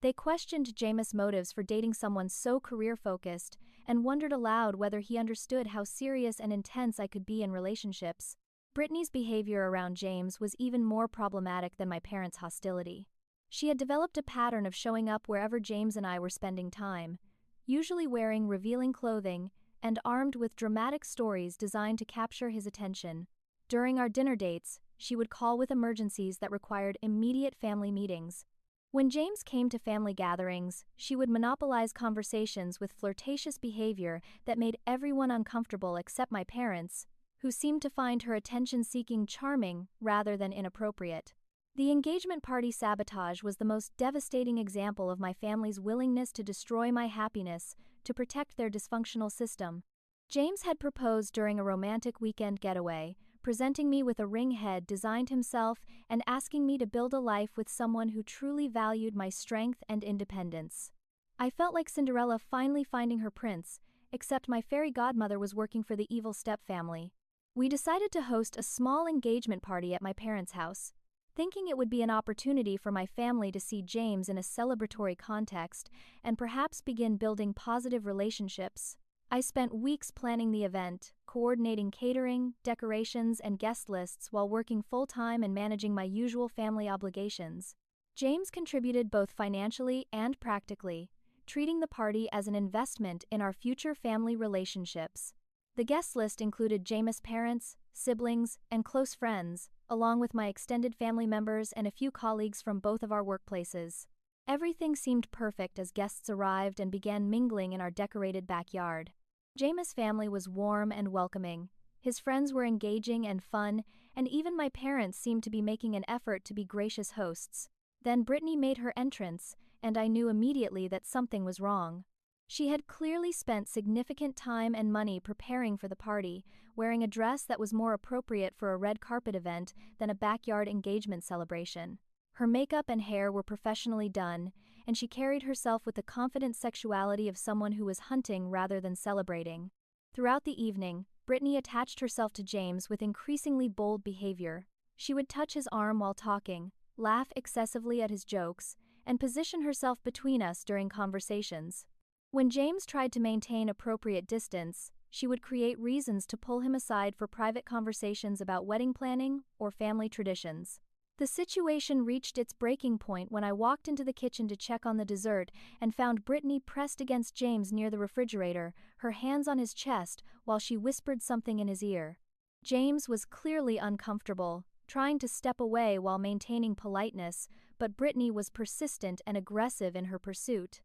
They questioned James' motives for dating someone so career-focused and wondered aloud whether he understood how serious and intense I could be in relationships. Brittany's behavior around James was even more problematic than my parents' hostility. She had developed a pattern of showing up wherever James and I were spending time, usually wearing revealing clothing and armed with dramatic stories designed to capture his attention. During our dinner dates, she would call with emergencies that required immediate family meetings. When James came to family gatherings, she would monopolize conversations with flirtatious behavior that made everyone uncomfortable except my parents, who seemed to find her attention-seeking charming rather than inappropriate. The engagement party sabotage was the most devastating example of my family's willingness to destroy my happiness to protect their dysfunctional system. James had proposed during a romantic weekend getaway, presenting me with a ring head designed himself and asking me to build a life with someone who truly valued my strength and independence. I felt like Cinderella finally finding her prince, except my fairy godmother was working for the evil stepfamily. We decided to host a small engagement party at my parents' house, thinking it would be an opportunity for my family to see James in a celebratory context and perhaps begin building positive relationships. I spent weeks planning the event, coordinating catering, decorations, and guest lists while working full-time and managing my usual family obligations. James contributed both financially and practically, treating the party as an investment in our future family relationships. The guest list included James' parents, siblings, and close friends, along with my extended family members and a few colleagues from both of our workplaces. Everything seemed perfect as guests arrived and began mingling in our decorated backyard. James' family was warm and welcoming, his friends were engaging and fun, and even my parents seemed to be making an effort to be gracious hosts. Then Brittany made her entrance, and I knew immediately that something was wrong. She had clearly spent significant time and money preparing for the party, wearing a dress that was more appropriate for a red carpet event than a backyard engagement celebration. Her makeup and hair were professionally done, and she carried herself with the confident sexuality of someone who was hunting rather than celebrating. Throughout the evening, Brittany attached herself to James with increasingly bold behavior. She would touch his arm while talking, laugh excessively at his jokes, and position herself between us during conversations. When James tried to maintain appropriate distance, she would create reasons to pull him aside for private conversations about wedding planning or family traditions. The situation reached its breaking point when I walked into the kitchen to check on the dessert and found Brittany pressed against James near the refrigerator, her hands on his chest, while she whispered something in his ear. James was clearly uncomfortable, trying to step away while maintaining politeness, but Brittany was persistent and aggressive in her pursuit.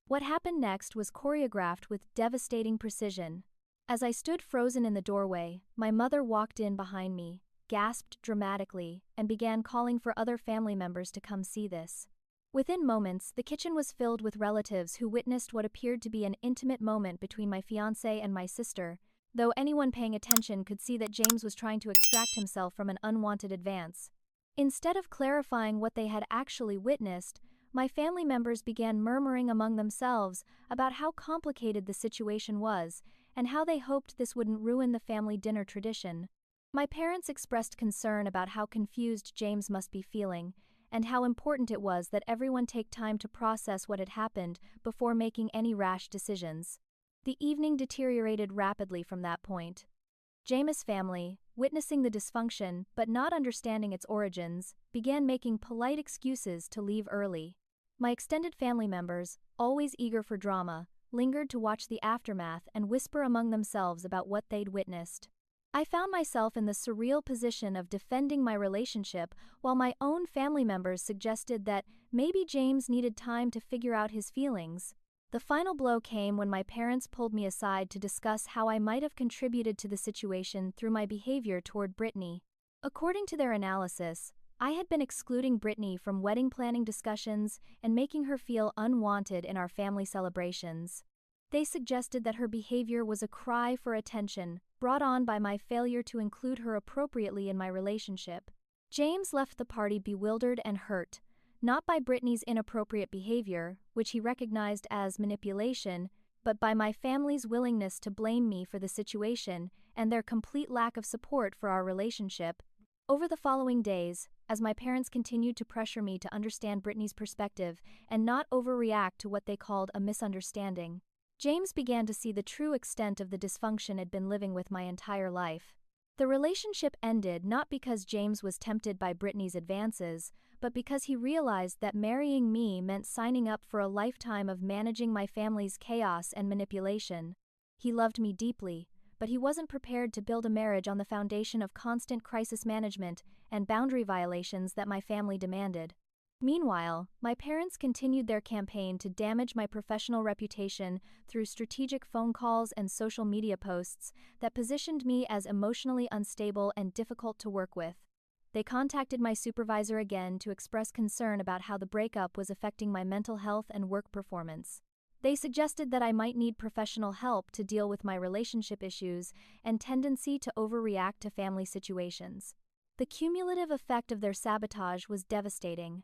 What happened next was choreographed with devastating precision. As I stood frozen in the doorway, my mother walked in behind me, gasped dramatically and began calling for other family members to come see this. Within moments, the kitchen was filled with relatives who witnessed what appeared to be an intimate moment between my fiancé and my sister, though anyone paying attention could see that James was trying to extract himself from an unwanted advance. Instead of clarifying what they had actually witnessed, my family members began murmuring among themselves about how complicated the situation was and how they hoped this wouldn't ruin the family dinner tradition. My parents expressed concern about how confused James must be feeling and how important it was that everyone take time to process what had happened before making any rash decisions. The evening deteriorated rapidly from that point. James' family, witnessing the dysfunction but not understanding its origins, began making polite excuses to leave early. My extended family members, always eager for drama, lingered to watch the aftermath and whisper among themselves about what they'd witnessed. I found myself in the surreal position of defending my relationship while my own family members suggested that maybe James needed time to figure out his feelings. The final blow came when my parents pulled me aside to discuss how I might have contributed to the situation through my behavior toward Brittany. According to their analysis, I had been excluding Brittany from wedding planning discussions and making her feel unwanted in our family celebrations. They suggested that her behavior was a cry for attention, brought on by my failure to include her appropriately in my relationship. James left the party bewildered and hurt, not by Brittany's inappropriate behavior, which he recognized as manipulation, but by my family's willingness to blame me for the situation and their complete lack of support for our relationship. Over the following days, as my parents continued to pressure me to understand Brittany's perspective and not overreact to what they called a misunderstanding, James began to see the true extent of the dysfunction I'd been living with my entire life. The relationship ended not because James was tempted by Brittany's advances, but because he realized that marrying me meant signing up for a lifetime of managing my family's chaos and manipulation. He loved me deeply, but he wasn't prepared to build a marriage on the foundation of constant crisis management and boundary violations that my family demanded. Meanwhile, my parents continued their campaign to damage my professional reputation through strategic phone calls and social media posts that positioned me as emotionally unstable and difficult to work with. They contacted my supervisor again to express concern about how the breakup was affecting my mental health and work performance. They suggested that I might need professional help to deal with my relationship issues and tendency to overreact to family situations. The cumulative effect of their sabotage was devastating.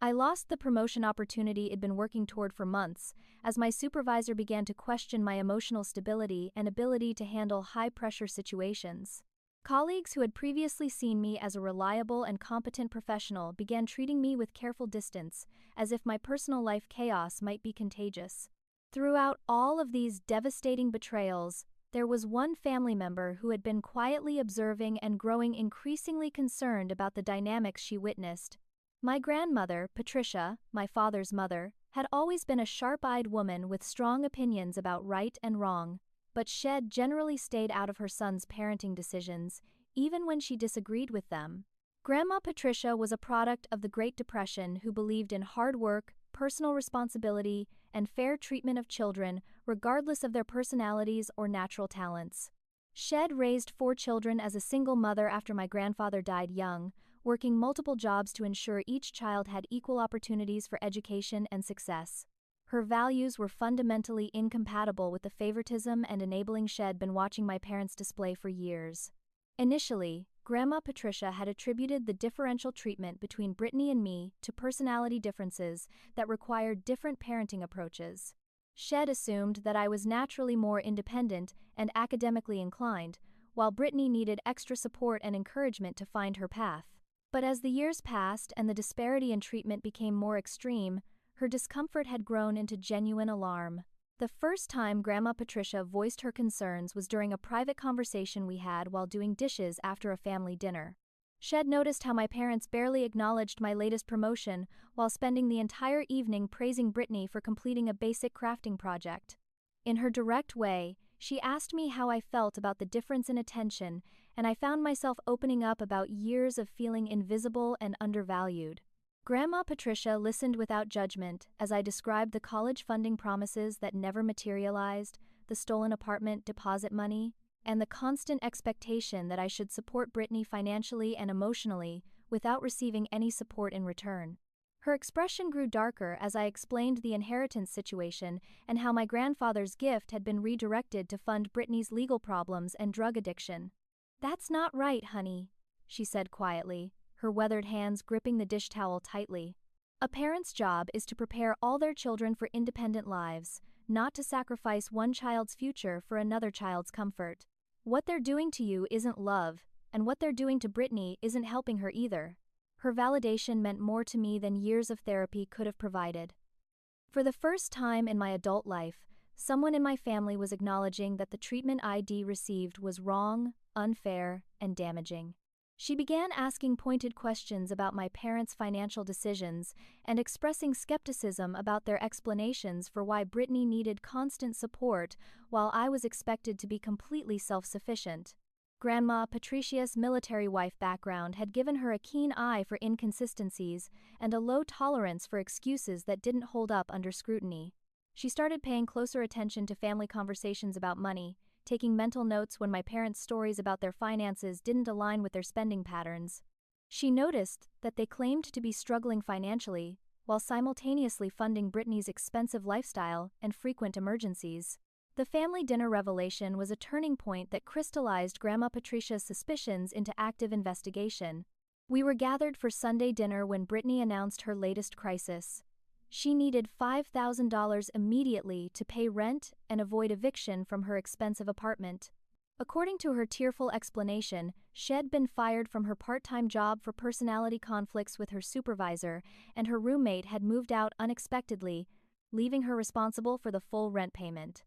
I lost the promotion opportunity I'd been working toward for months, as my supervisor began to question my emotional stability and ability to handle high-pressure situations. Colleagues who had previously seen me as a reliable and competent professional began treating me with careful distance, as if my personal life chaos might be contagious. Throughout all of these devastating betrayals, there was one family member who had been quietly observing and growing increasingly concerned about the dynamics she witnessed. My grandmother, Patricia, my father's mother, had always been a sharp-eyed woman with strong opinions about right and wrong, but Shed generally stayed out of her son's parenting decisions, even when she disagreed with them. Grandma Patricia was a product of the Great Depression who believed in hard work, personal responsibility, and fair treatment of children, regardless of their personalities or natural talents. Shed raised 4 children as a single mother after my grandfather died young, working multiple jobs to ensure each child had equal opportunities for education and success. Her values were fundamentally incompatible with the favoritism and enabling Shed been watching my parents display for years. Initially, Grandma Patricia had attributed the differential treatment between Brittany and me to personality differences that required different parenting approaches. Shed assumed that I was naturally more independent and academically inclined, while Brittany needed extra support and encouragement to find her path. But as the years passed and the disparity in treatment became more extreme, her discomfort had grown into genuine alarm. The first time Grandma Patricia voiced her concerns was during a private conversation we had while doing dishes after a family dinner. Shed noticed how my parents barely acknowledged my latest promotion while spending the entire evening praising Brittany for completing a basic crafting project. In her direct way, she asked me how I felt about the difference in attention, and I found myself opening up about years of feeling invisible and undervalued. Grandma Patricia listened without judgment as I described the college funding promises that never materialized, the stolen apartment deposit money, and the constant expectation that I should support Brittany financially and emotionally without receiving any support in return. Her expression grew darker as I explained the inheritance situation and how my grandfather's gift had been redirected to fund Brittany's legal problems and drug addiction. "That's not right, honey," she said quietly, her weathered hands gripping the dish towel tightly. "A parent's job is to prepare all their children for independent lives, not to sacrifice one child's future for another child's comfort. What they're doing to you isn't love, and what they're doing to Brittany isn't helping her either." Her validation meant more to me than years of therapy could have provided. For the first time in my adult life, someone in my family was acknowledging that the treatment I'd received was wrong, unfair, and damaging. She began asking pointed questions about my parents' financial decisions and expressing skepticism about their explanations for why Brittany needed constant support while I was expected to be completely self-sufficient. Grandma Patricia's military wife background had given her a keen eye for inconsistencies and a low tolerance for excuses that didn't hold up under scrutiny. She started paying closer attention to family conversations about money, taking mental notes when my parents' stories about their finances didn't align with their spending patterns. She noticed that they claimed to be struggling financially while simultaneously funding Brittany's expensive lifestyle and frequent emergencies. The family dinner revelation was a turning point that crystallized Grandma Patricia's suspicions into active investigation. We were gathered for Sunday dinner when Brittany announced her latest crisis. She needed $5,000 immediately to pay rent and avoid eviction from her expensive apartment. According to her tearful explanation, she'd been fired from her part-time job for personality conflicts with her supervisor, and her roommate had moved out unexpectedly, leaving her responsible for the full rent payment.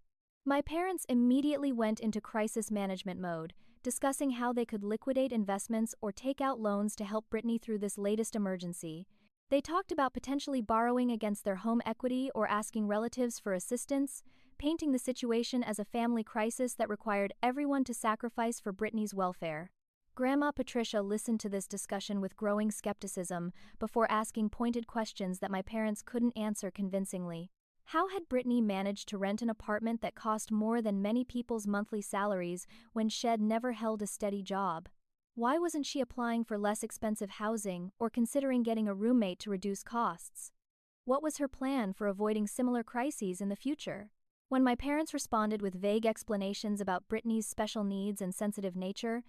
My parents immediately went into crisis management mode, discussing how they could liquidate investments or take out loans to help Brittany through this latest emergency. They talked about potentially borrowing against their home equity or asking relatives for assistance, painting the situation as a family crisis that required everyone to sacrifice for Brittany's welfare. Grandma Patricia listened to this discussion with growing skepticism before asking pointed questions that my parents couldn't answer convincingly. How had Brittany managed to rent an apartment that cost more than many people's monthly salaries when she'd never held a steady job? Why wasn't she applying for less expensive housing or considering getting a roommate to reduce costs? What was her plan for avoiding similar crises in the future? When my parents responded with vague explanations about Brittany's special needs and sensitive nature,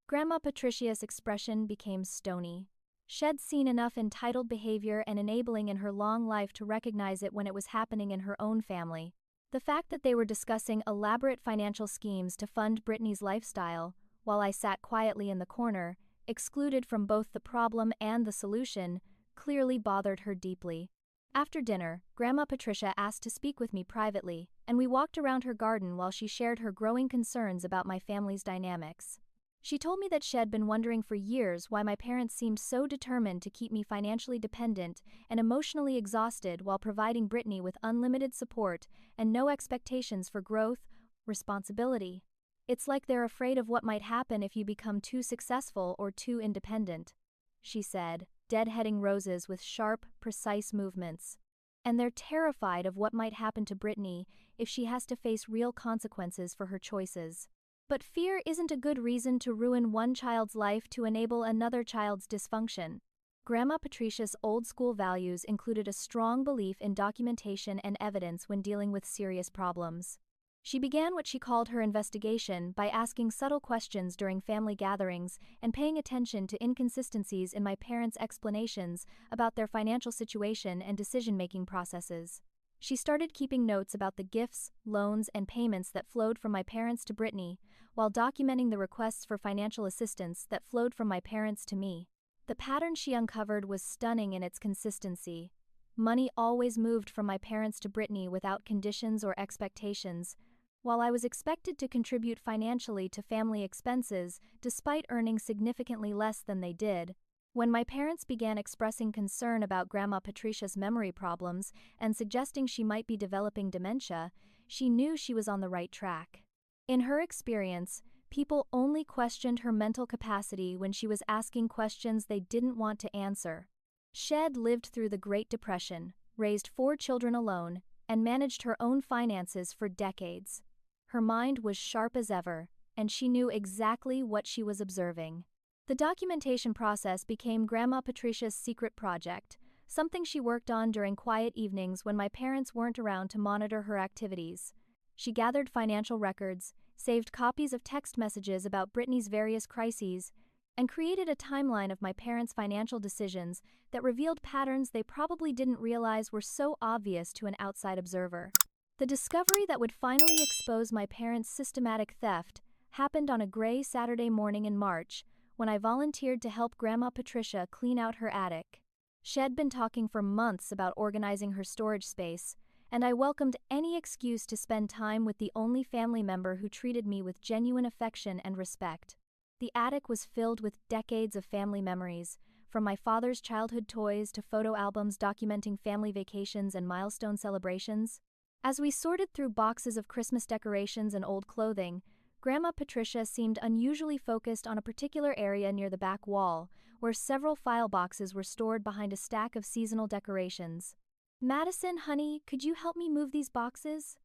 Grandma Patricia's expression became stony. She'd seen enough entitled behavior and enabling in her long life to recognize it when it was happening in her own family. The fact that they were discussing elaborate financial schemes to fund Brittany's lifestyle, while I sat quietly in the corner, excluded from both the problem and the solution, clearly bothered her deeply. After dinner, Grandma Patricia asked to speak with me privately, and we walked around her garden while she shared her growing concerns about my family's dynamics. She told me that she'd been wondering for years why my parents seemed so determined to keep me financially dependent and emotionally exhausted while providing Brittany with unlimited support and no expectations for growth, responsibility. "It's like they're afraid of what might happen if you become too successful or too independent," she said, deadheading roses with sharp, precise movements. "And they're terrified of what might happen to Brittany if she has to face real consequences for her choices. But fear isn't a good reason to ruin one child's life to enable another child's dysfunction." Grandma Patricia's old-school values included a strong belief in documentation and evidence when dealing with serious problems. She began what she called her investigation by asking subtle questions during family gatherings and paying attention to inconsistencies in my parents' explanations about their financial situation and decision-making processes. She started keeping notes about the gifts, loans, and payments that flowed from my parents to Brittany, while documenting the requests for financial assistance that flowed from my parents to me. The pattern she uncovered was stunning in its consistency. Money always moved from my parents to Brittany without conditions or expectations, while I was expected to contribute financially to family expenses despite earning significantly less than they did. When my parents began expressing concern about Grandma Patricia's memory problems and suggesting she might be developing dementia, she knew she was on the right track. In her experience, people only questioned her mental capacity when she was asking questions they didn't want to answer. She'd lived through the Great Depression, raised 4 children alone, and managed her own finances for decades. Her mind was sharp as ever, and she knew exactly what she was observing. The documentation process became Grandma Patricia's secret project, something she worked on during quiet evenings when my parents weren't around to monitor her activities. She gathered financial records, saved copies of text messages about Brittany's various crises, and created a timeline of my parents' financial decisions that revealed patterns they probably didn't realize were so obvious to an outside observer. The discovery that would finally expose my parents' systematic theft happened on a gray Saturday morning in March, when I volunteered to help Grandma Patricia clean out her attic. She had been talking for months about organizing her storage space, and I welcomed any excuse to spend time with the only family member who treated me with genuine affection and respect. The attic was filled with decades of family memories, from my father's childhood toys to photo albums documenting family vacations and milestone celebrations. As we sorted through boxes of Christmas decorations and old clothing, Grandma Patricia seemed unusually focused on a particular area near the back wall, where several file boxes were stored behind a stack of seasonal decorations. "Madison, honey, could you help me move these boxes?"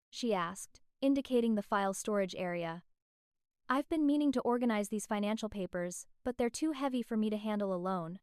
she asked, indicating the file storage area. "I've been meaning to organize these financial papers, but they're too heavy for me to handle alone."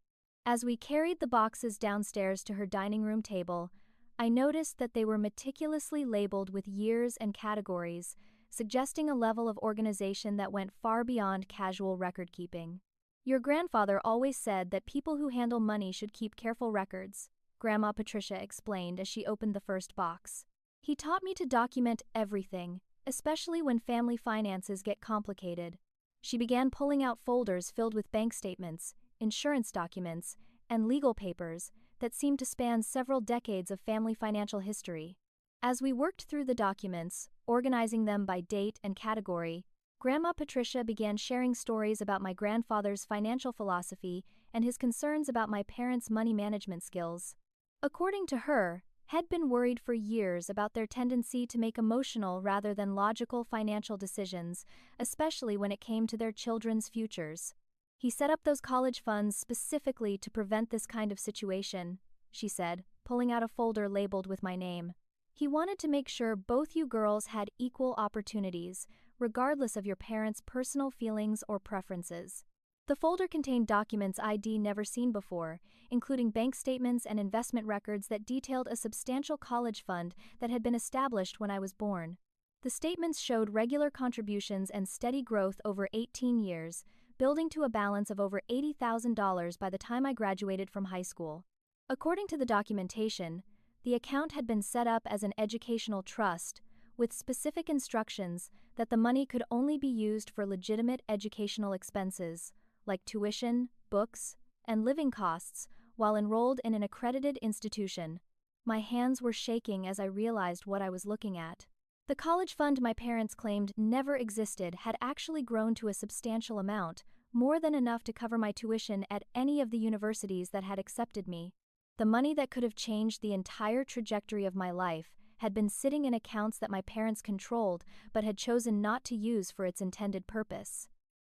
As we carried the boxes downstairs to her dining room table, I noticed that they were meticulously labeled with years and categories, suggesting a level of organization that went far beyond casual record-keeping. "Your grandfather always said that people who handle money should keep careful records," Grandma Patricia explained as she opened the first box. "He taught me to document everything, especially when family finances get complicated." She began pulling out folders filled with bank statements, insurance documents, and legal papers that seemed to span several decades of family financial history. As we worked through the documents, organizing them by date and category, Grandma Patricia began sharing stories about my grandfather's financial philosophy and his concerns about my parents' money management skills. According to her, had been worried for years about their tendency to make emotional rather than logical financial decisions, especially when it came to their children's futures. "He set up those college funds specifically to prevent this kind of situation," she said, pulling out a folder labeled with my name. "He wanted to make sure both you girls had equal opportunities, regardless of your parents' personal feelings or preferences." The folder contained documents I'd never seen before, including bank statements and investment records that detailed a substantial college fund that had been established when I was born. The statements showed regular contributions and steady growth over 18 years, building to a balance of over $80,000 by the time I graduated from high school. According to the documentation, the account had been set up as an educational trust, with specific instructions that the money could only be used for legitimate educational expenses, like tuition, books, and living costs, while enrolled in an accredited institution. My hands were shaking as I realized what I was looking at. The college fund my parents claimed never existed had actually grown to a substantial amount, more than enough to cover my tuition at any of the universities that had accepted me. The money that could have changed the entire trajectory of my life had been sitting in accounts that my parents controlled but had chosen not to use for its intended purpose.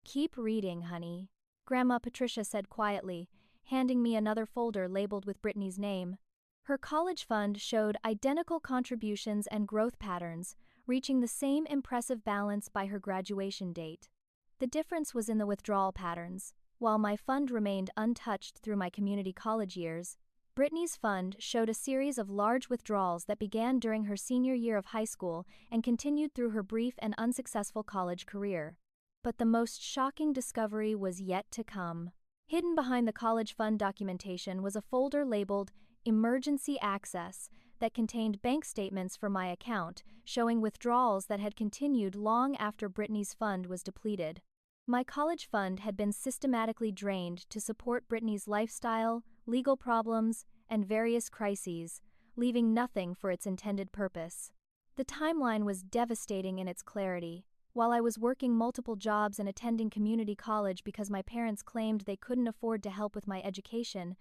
"Keep reading, honey," Grandma Patricia said quietly, handing me another folder labeled with Brittany's name. Her college fund showed identical contributions and growth patterns, reaching the same impressive balance by her graduation date. The difference was in the withdrawal patterns. While my fund remained untouched through my community college years, Brittany's fund showed a series of large withdrawals that began during her senior year of high school and continued through her brief and unsuccessful college career. But the most shocking discovery was yet to come. Hidden behind the college fund documentation was a folder labeled Emergency Access that contained bank statements for my account, showing withdrawals that had continued long after Brittany's fund was depleted. My college fund had been systematically drained to support Brittany's lifestyle, legal problems, and various crises, leaving nothing for its intended purpose. The timeline was devastating in its clarity. While I was working multiple jobs and attending community college because my parents claimed they couldn't afford to help with my education,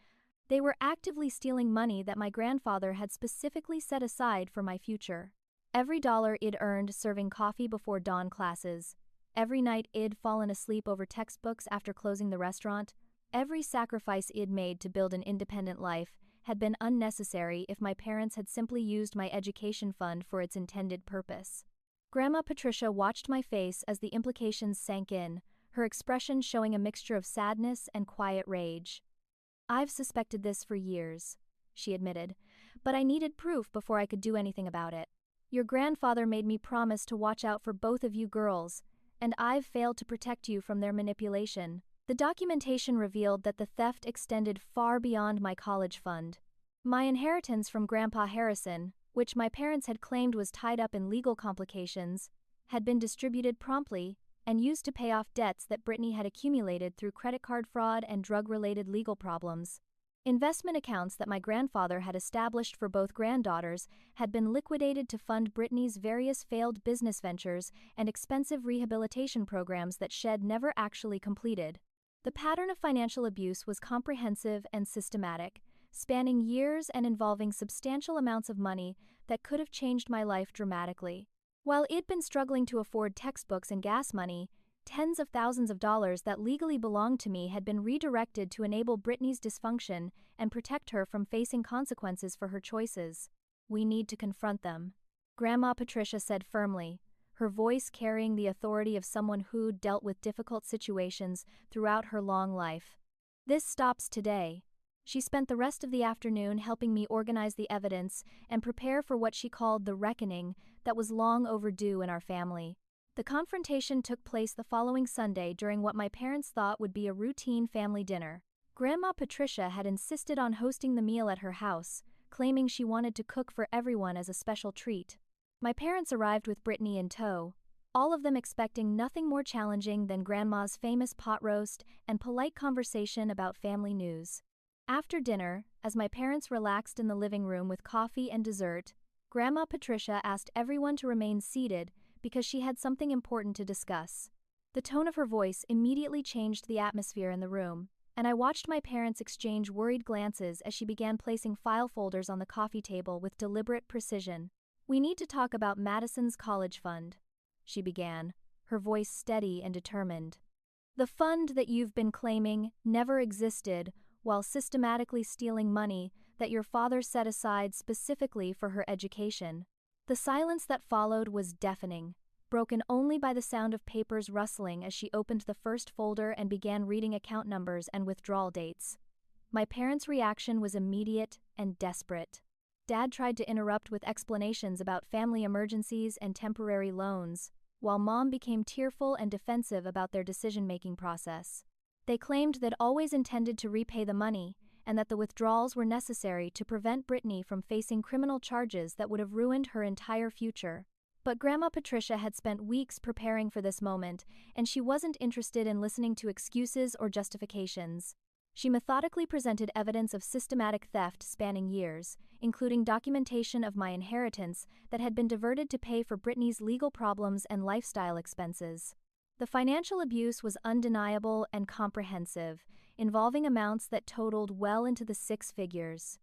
they were actively stealing money that my grandfather had specifically set aside for my future. Every dollar I'd earned serving coffee before dawn classes, every night I'd fallen asleep over textbooks after closing the restaurant, every sacrifice I'd made to build an independent life had been unnecessary if my parents had simply used my education fund for its intended purpose. Grandma Patricia watched my face as the implications sank in, her expression showing a mixture of sadness and quiet rage. "I've suspected this for years," she admitted, "but I needed proof before I could do anything about it. Your grandfather made me promise to watch out for both of you girls, and I've failed to protect you from their manipulation." The documentation revealed that the theft extended far beyond my college fund. My inheritance from Grandpa Harrison, which my parents had claimed was tied up in legal complications, had been distributed promptly and used to pay off debts that Brittany had accumulated through credit card fraud and drug-related legal problems. Investment accounts that my grandfather had established for both granddaughters had been liquidated to fund Brittany's various failed business ventures and expensive rehabilitation programs that Shed never actually completed. The pattern of financial abuse was comprehensive and systematic, spanning years and involving substantial amounts of money that could have changed my life dramatically. While it'd been struggling to afford textbooks and gas money, tens of thousands of dollars that legally belonged to me had been redirected to enable Brittany's dysfunction and protect her from facing consequences for her choices. "We need to confront them," Grandma Patricia said firmly, her voice carrying the authority of someone who'd dealt with difficult situations throughout her long life. "This stops today." She spent the rest of the afternoon helping me organize the evidence and prepare for what she called the reckoning that was long overdue in our family. The confrontation took place the following Sunday during what my parents thought would be a routine family dinner. Grandma Patricia had insisted on hosting the meal at her house, claiming she wanted to cook for everyone as a special treat. My parents arrived with Brittany in tow, all of them expecting nothing more challenging than Grandma's famous pot roast and polite conversation about family news. After dinner, as my parents relaxed in the living room with coffee and dessert, Grandma Patricia asked everyone to remain seated because she had something important to discuss. The tone of her voice immediately changed the atmosphere in the room, and I watched my parents exchange worried glances as she began placing file folders on the coffee table with deliberate precision. "We need to talk about Madison's college fund," she began, her voice steady and determined. "The fund that you've been claiming never existed while systematically stealing money that your father set aside specifically for her education." The silence that followed was deafening, broken only by the sound of papers rustling as she opened the first folder and began reading account numbers and withdrawal dates. My parents' reaction was immediate and desperate. Dad tried to interrupt with explanations about family emergencies and temporary loans, while Mom became tearful and defensive about their decision-making process. They claimed they'd always intended to repay the money, and that the withdrawals were necessary to prevent Brittany from facing criminal charges that would have ruined her entire future. But Grandma Patricia had spent weeks preparing for this moment, and she wasn't interested in listening to excuses or justifications. She methodically presented evidence of systematic theft spanning years, including documentation of my inheritance that had been diverted to pay for Brittany's legal problems and lifestyle expenses. The financial abuse was undeniable and comprehensive, involving amounts that totaled well into the six figures.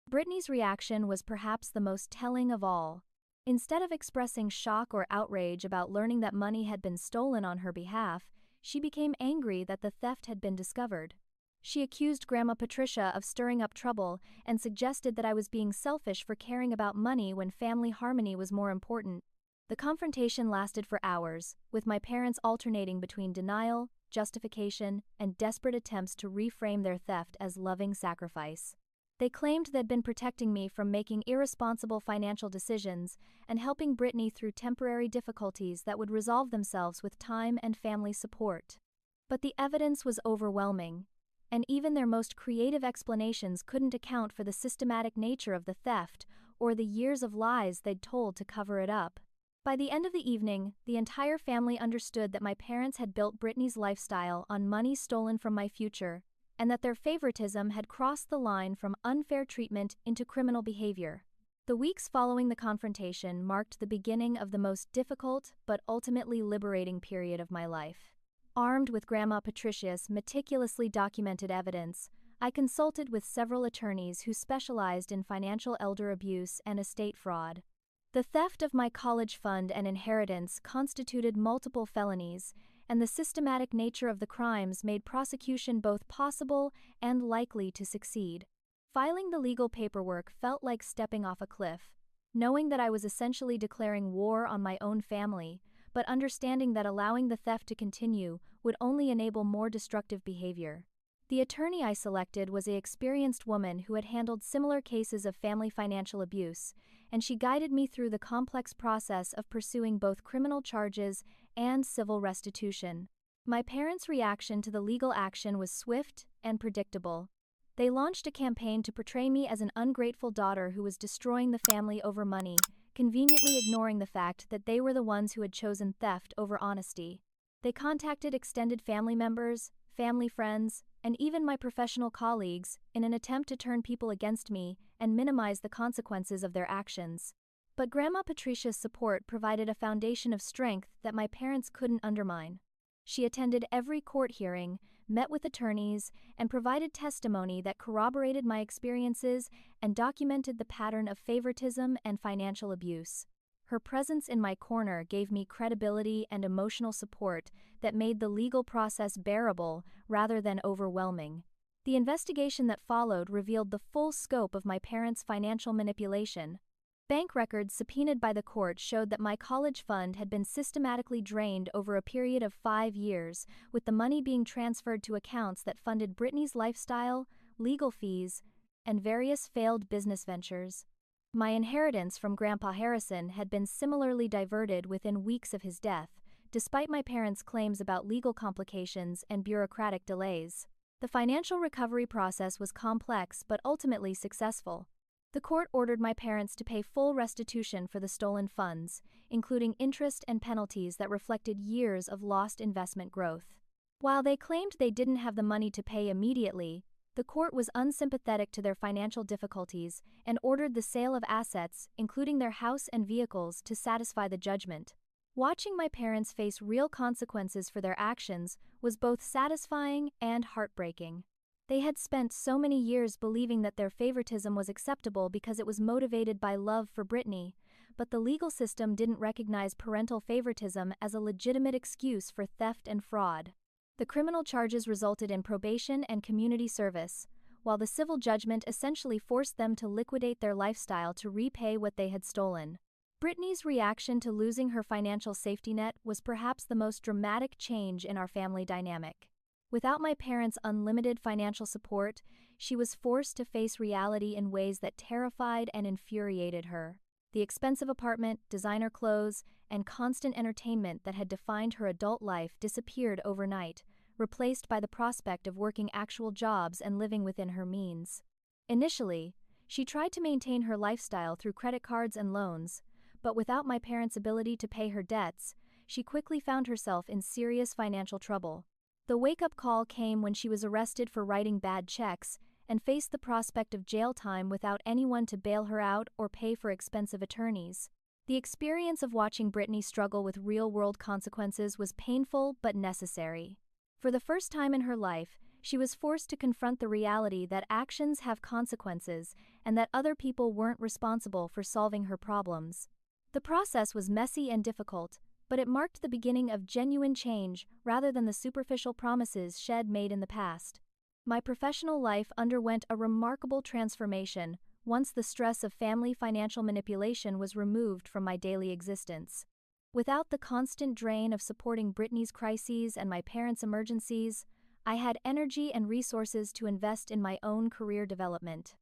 Brittany's reaction was perhaps the most telling of all. Instead of expressing shock or outrage about learning that money had been stolen on her behalf, she became angry that the theft had been discovered. She accused Grandma Patricia of stirring up trouble and suggested that I was being selfish for caring about money when family harmony was more important. The confrontation lasted for hours, with my parents alternating between denial, justification, and desperate attempts to reframe their theft as loving sacrifice. They claimed they'd been protecting me from making irresponsible financial decisions and helping Brittany through temporary difficulties that would resolve themselves with time and family support. But the evidence was overwhelming, and even their most creative explanations couldn't account for the systematic nature of the theft or the years of lies they'd told to cover it up. By the end of the evening, the entire family understood that my parents had built Brittany's lifestyle on money stolen from my future, and that their favoritism had crossed the line from unfair treatment into criminal behavior. The weeks following the confrontation marked the beginning of the most difficult but ultimately liberating period of my life. Armed with Grandma Patricia's meticulously documented evidence, I consulted with several attorneys who specialized in financial elder abuse and estate fraud. The theft of my college fund and inheritance constituted multiple felonies, and the systematic nature of the crimes made prosecution both possible and likely to succeed. Filing the legal paperwork felt like stepping off a cliff, knowing that I was essentially declaring war on my own family, but understanding that allowing the theft to continue would only enable more destructive behavior. The attorney I selected was an experienced woman who had handled similar cases of family financial abuse, and she guided me through the complex process of pursuing both criminal charges and civil restitution. My parents' reaction to the legal action was swift and predictable. They launched a campaign to portray me as an ungrateful daughter who was destroying the family over money, conveniently ignoring the fact that they were the ones who had chosen theft over honesty. They contacted extended family members, family friends, and even my professional colleagues in an attempt to turn people against me and minimize the consequences of their actions. But Grandma Patricia's support provided a foundation of strength that my parents couldn't undermine. She attended every court hearing, met with attorneys, and provided testimony that corroborated my experiences and documented the pattern of favoritism and financial abuse. Her presence in my corner gave me credibility and emotional support that made the legal process bearable rather than overwhelming. The investigation that followed revealed the full scope of my parents' financial manipulation. Bank records subpoenaed by the court showed that my college fund had been systematically drained over a period of 5 years, with the money being transferred to accounts that funded Brittany's lifestyle, legal fees, and various failed business ventures. My inheritance from Grandpa Harrison had been similarly diverted within weeks of his death, despite my parents' claims about legal complications and bureaucratic delays. The financial recovery process was complex but ultimately successful. The court ordered my parents to pay full restitution for the stolen funds, including interest and penalties that reflected years of lost investment growth. While they claimed they didn't have the money to pay immediately, the court was unsympathetic to their financial difficulties and ordered the sale of assets, including their house and vehicles, to satisfy the judgment. Watching my parents face real consequences for their actions was both satisfying and heartbreaking. They had spent so many years believing that their favoritism was acceptable because it was motivated by love for Brittany, but the legal system didn't recognize parental favoritism as a legitimate excuse for theft and fraud. The criminal charges resulted in probation and community service, while the civil judgment essentially forced them to liquidate their lifestyle to repay what they had stolen. Brittany's reaction to losing her financial safety net was perhaps the most dramatic change in our family dynamic. Without my parents' unlimited financial support, she was forced to face reality in ways that terrified and infuriated her. The expensive apartment, designer clothes, and constant entertainment that had defined her adult life disappeared overnight, replaced by the prospect of working actual jobs and living within her means. Initially, she tried to maintain her lifestyle through credit cards and loans, but without my parents' ability to pay her debts, she quickly found herself in serious financial trouble. The wake-up call came when she was arrested for writing bad checks and faced the prospect of jail time without anyone to bail her out or pay for expensive attorneys. The experience of watching Brittany struggle with real-world consequences was painful but necessary. For the first time in her life, she was forced to confront the reality that actions have consequences and that other people weren't responsible for solving her problems. The process was messy and difficult, but it marked the beginning of genuine change rather than the superficial promises she'd made in the past. My professional life underwent a remarkable transformation once the stress of family financial manipulation was removed from my daily existence. Without the constant drain of supporting Brittany's crises and my parents' emergencies, I had energy and resources to invest in my own career development.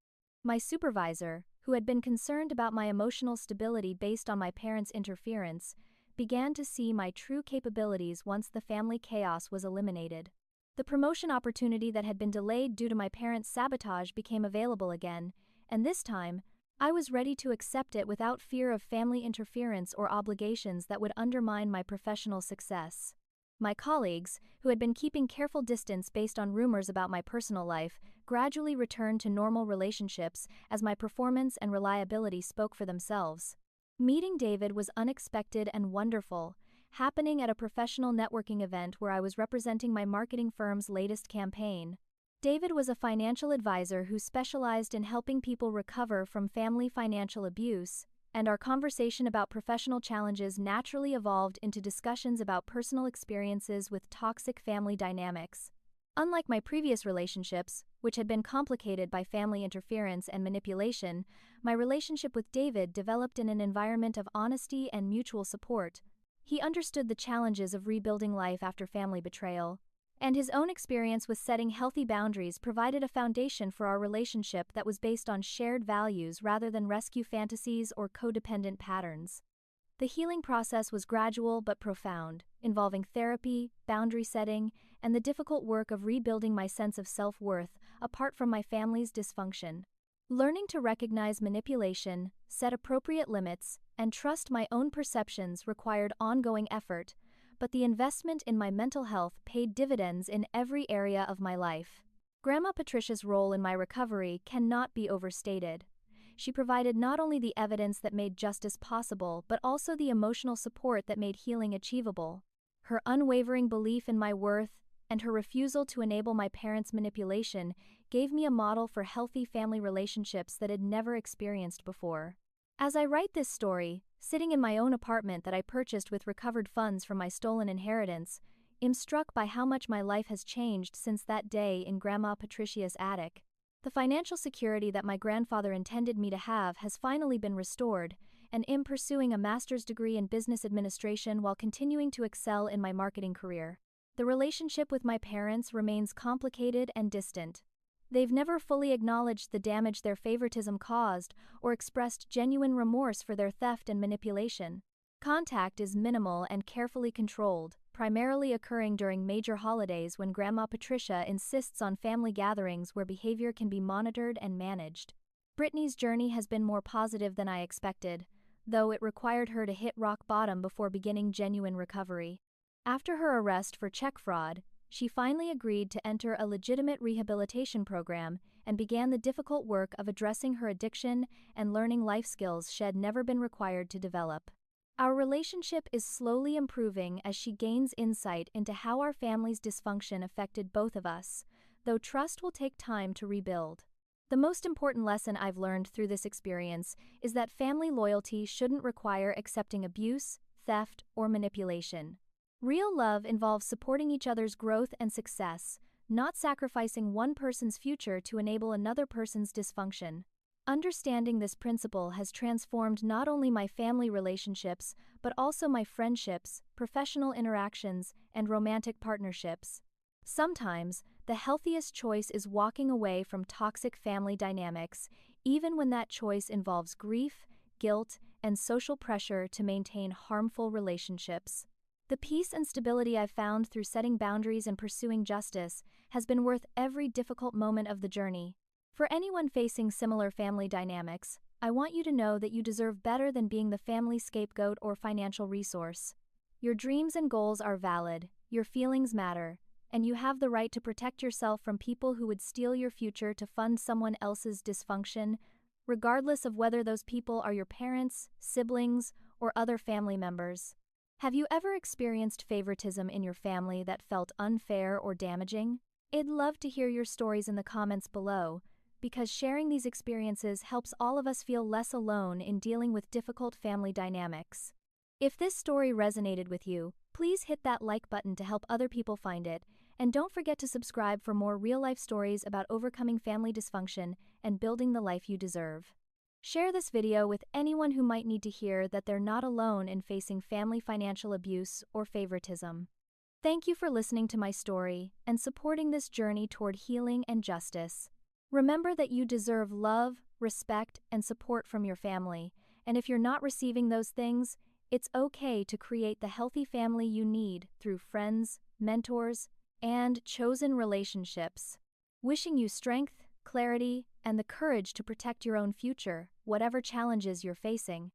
My supervisor, who had been concerned about my emotional stability based on my parents' interference, began to see my true capabilities once the family chaos was eliminated. The promotion opportunity that had been delayed due to my parents' sabotage became available again, and this time, I was ready to accept it without fear of family interference or obligations that would undermine my professional success. My colleagues, who had been keeping careful distance based on rumors about my personal life, gradually returned to normal relationships as my performance and reliability spoke for themselves. Meeting David was unexpected and wonderful, happening at a professional networking event where I was representing my marketing firm's latest campaign. David was a financial advisor who specialized in helping people recover from family financial abuse, and our conversation about professional challenges naturally evolved into discussions about personal experiences with toxic family dynamics. Unlike my previous relationships, which had been complicated by family interference and manipulation, my relationship with David developed in an environment of honesty and mutual support. He understood the challenges of rebuilding life after family betrayal, and his own experience with setting healthy boundaries provided a foundation for our relationship that was based on shared values rather than rescue fantasies or codependent patterns. The healing process was gradual but profound, involving therapy, boundary setting, and the difficult work of rebuilding my sense of self-worth apart from my family's dysfunction. Learning to recognize manipulation, set appropriate limits, and trust my own perceptions required ongoing effort, but the investment in my mental health paid dividends in every area of my life. Grandma Patricia's role in my recovery cannot be overstated. She provided not only the evidence that made justice possible, but also the emotional support that made healing achievable. Her unwavering belief in my worth and her refusal to enable my parents' manipulation gave me a model for healthy family relationships that I'd never experienced before. As I write this story, sitting in my own apartment that I purchased with recovered funds from my stolen inheritance, I'm struck by how much my life has changed since that day in Grandma Patricia's attic. The financial security that my grandfather intended me to have has finally been restored, and I'm pursuing a master's degree in business administration while continuing to excel in my marketing career. The relationship with my parents remains complicated and distant. They've never fully acknowledged the damage their favoritism caused or expressed genuine remorse for their theft and manipulation. Contact is minimal and carefully controlled, primarily occurring during major holidays when Grandma Patricia insists on family gatherings where behavior can be monitored and managed. Brittany's journey has been more positive than I expected, though it required her to hit rock bottom before beginning genuine recovery. After her arrest for check fraud, she finally agreed to enter a legitimate rehabilitation program and began the difficult work of addressing her addiction and learning life skills she'd never been required to develop. Our relationship is slowly improving as she gains insight into how our family's dysfunction affected both of us, though trust will take time to rebuild. The most important lesson I've learned through this experience is that family loyalty shouldn't require accepting abuse, theft, or manipulation. Real love involves supporting each other's growth and success, not sacrificing one person's future to enable another person's dysfunction. Understanding this principle has transformed not only my family relationships, but also my friendships, professional interactions, and romantic partnerships. Sometimes, the healthiest choice is walking away from toxic family dynamics, even when that choice involves grief, guilt, and social pressure to maintain harmful relationships. The peace and stability I've found through setting boundaries and pursuing justice has been worth every difficult moment of the journey. For anyone facing similar family dynamics, I want you to know that you deserve better than being the family scapegoat or financial resource. Your dreams and goals are valid, your feelings matter, and you have the right to protect yourself from people who would steal your future to fund someone else's dysfunction, regardless of whether those people are your parents, siblings, or other family members. Have you ever experienced favoritism in your family that felt unfair or damaging? I'd love to hear your stories in the comments below, because sharing these experiences helps all of us feel less alone in dealing with difficult family dynamics. If this story resonated with you, please hit that like button to help other people find it, and don't forget to subscribe for more real-life stories about overcoming family dysfunction and building the life you deserve. Share this video with anyone who might need to hear that they're not alone in facing family financial abuse or favoritism. Thank you for listening to my story and supporting this journey toward healing and justice. Remember that you deserve love, respect, and support from your family, and if you're not receiving those things, it's okay to create the healthy family you need through friends, mentors, and chosen relationships. Wishing you strength, clarity, and the courage to protect your own future, whatever challenges you're facing.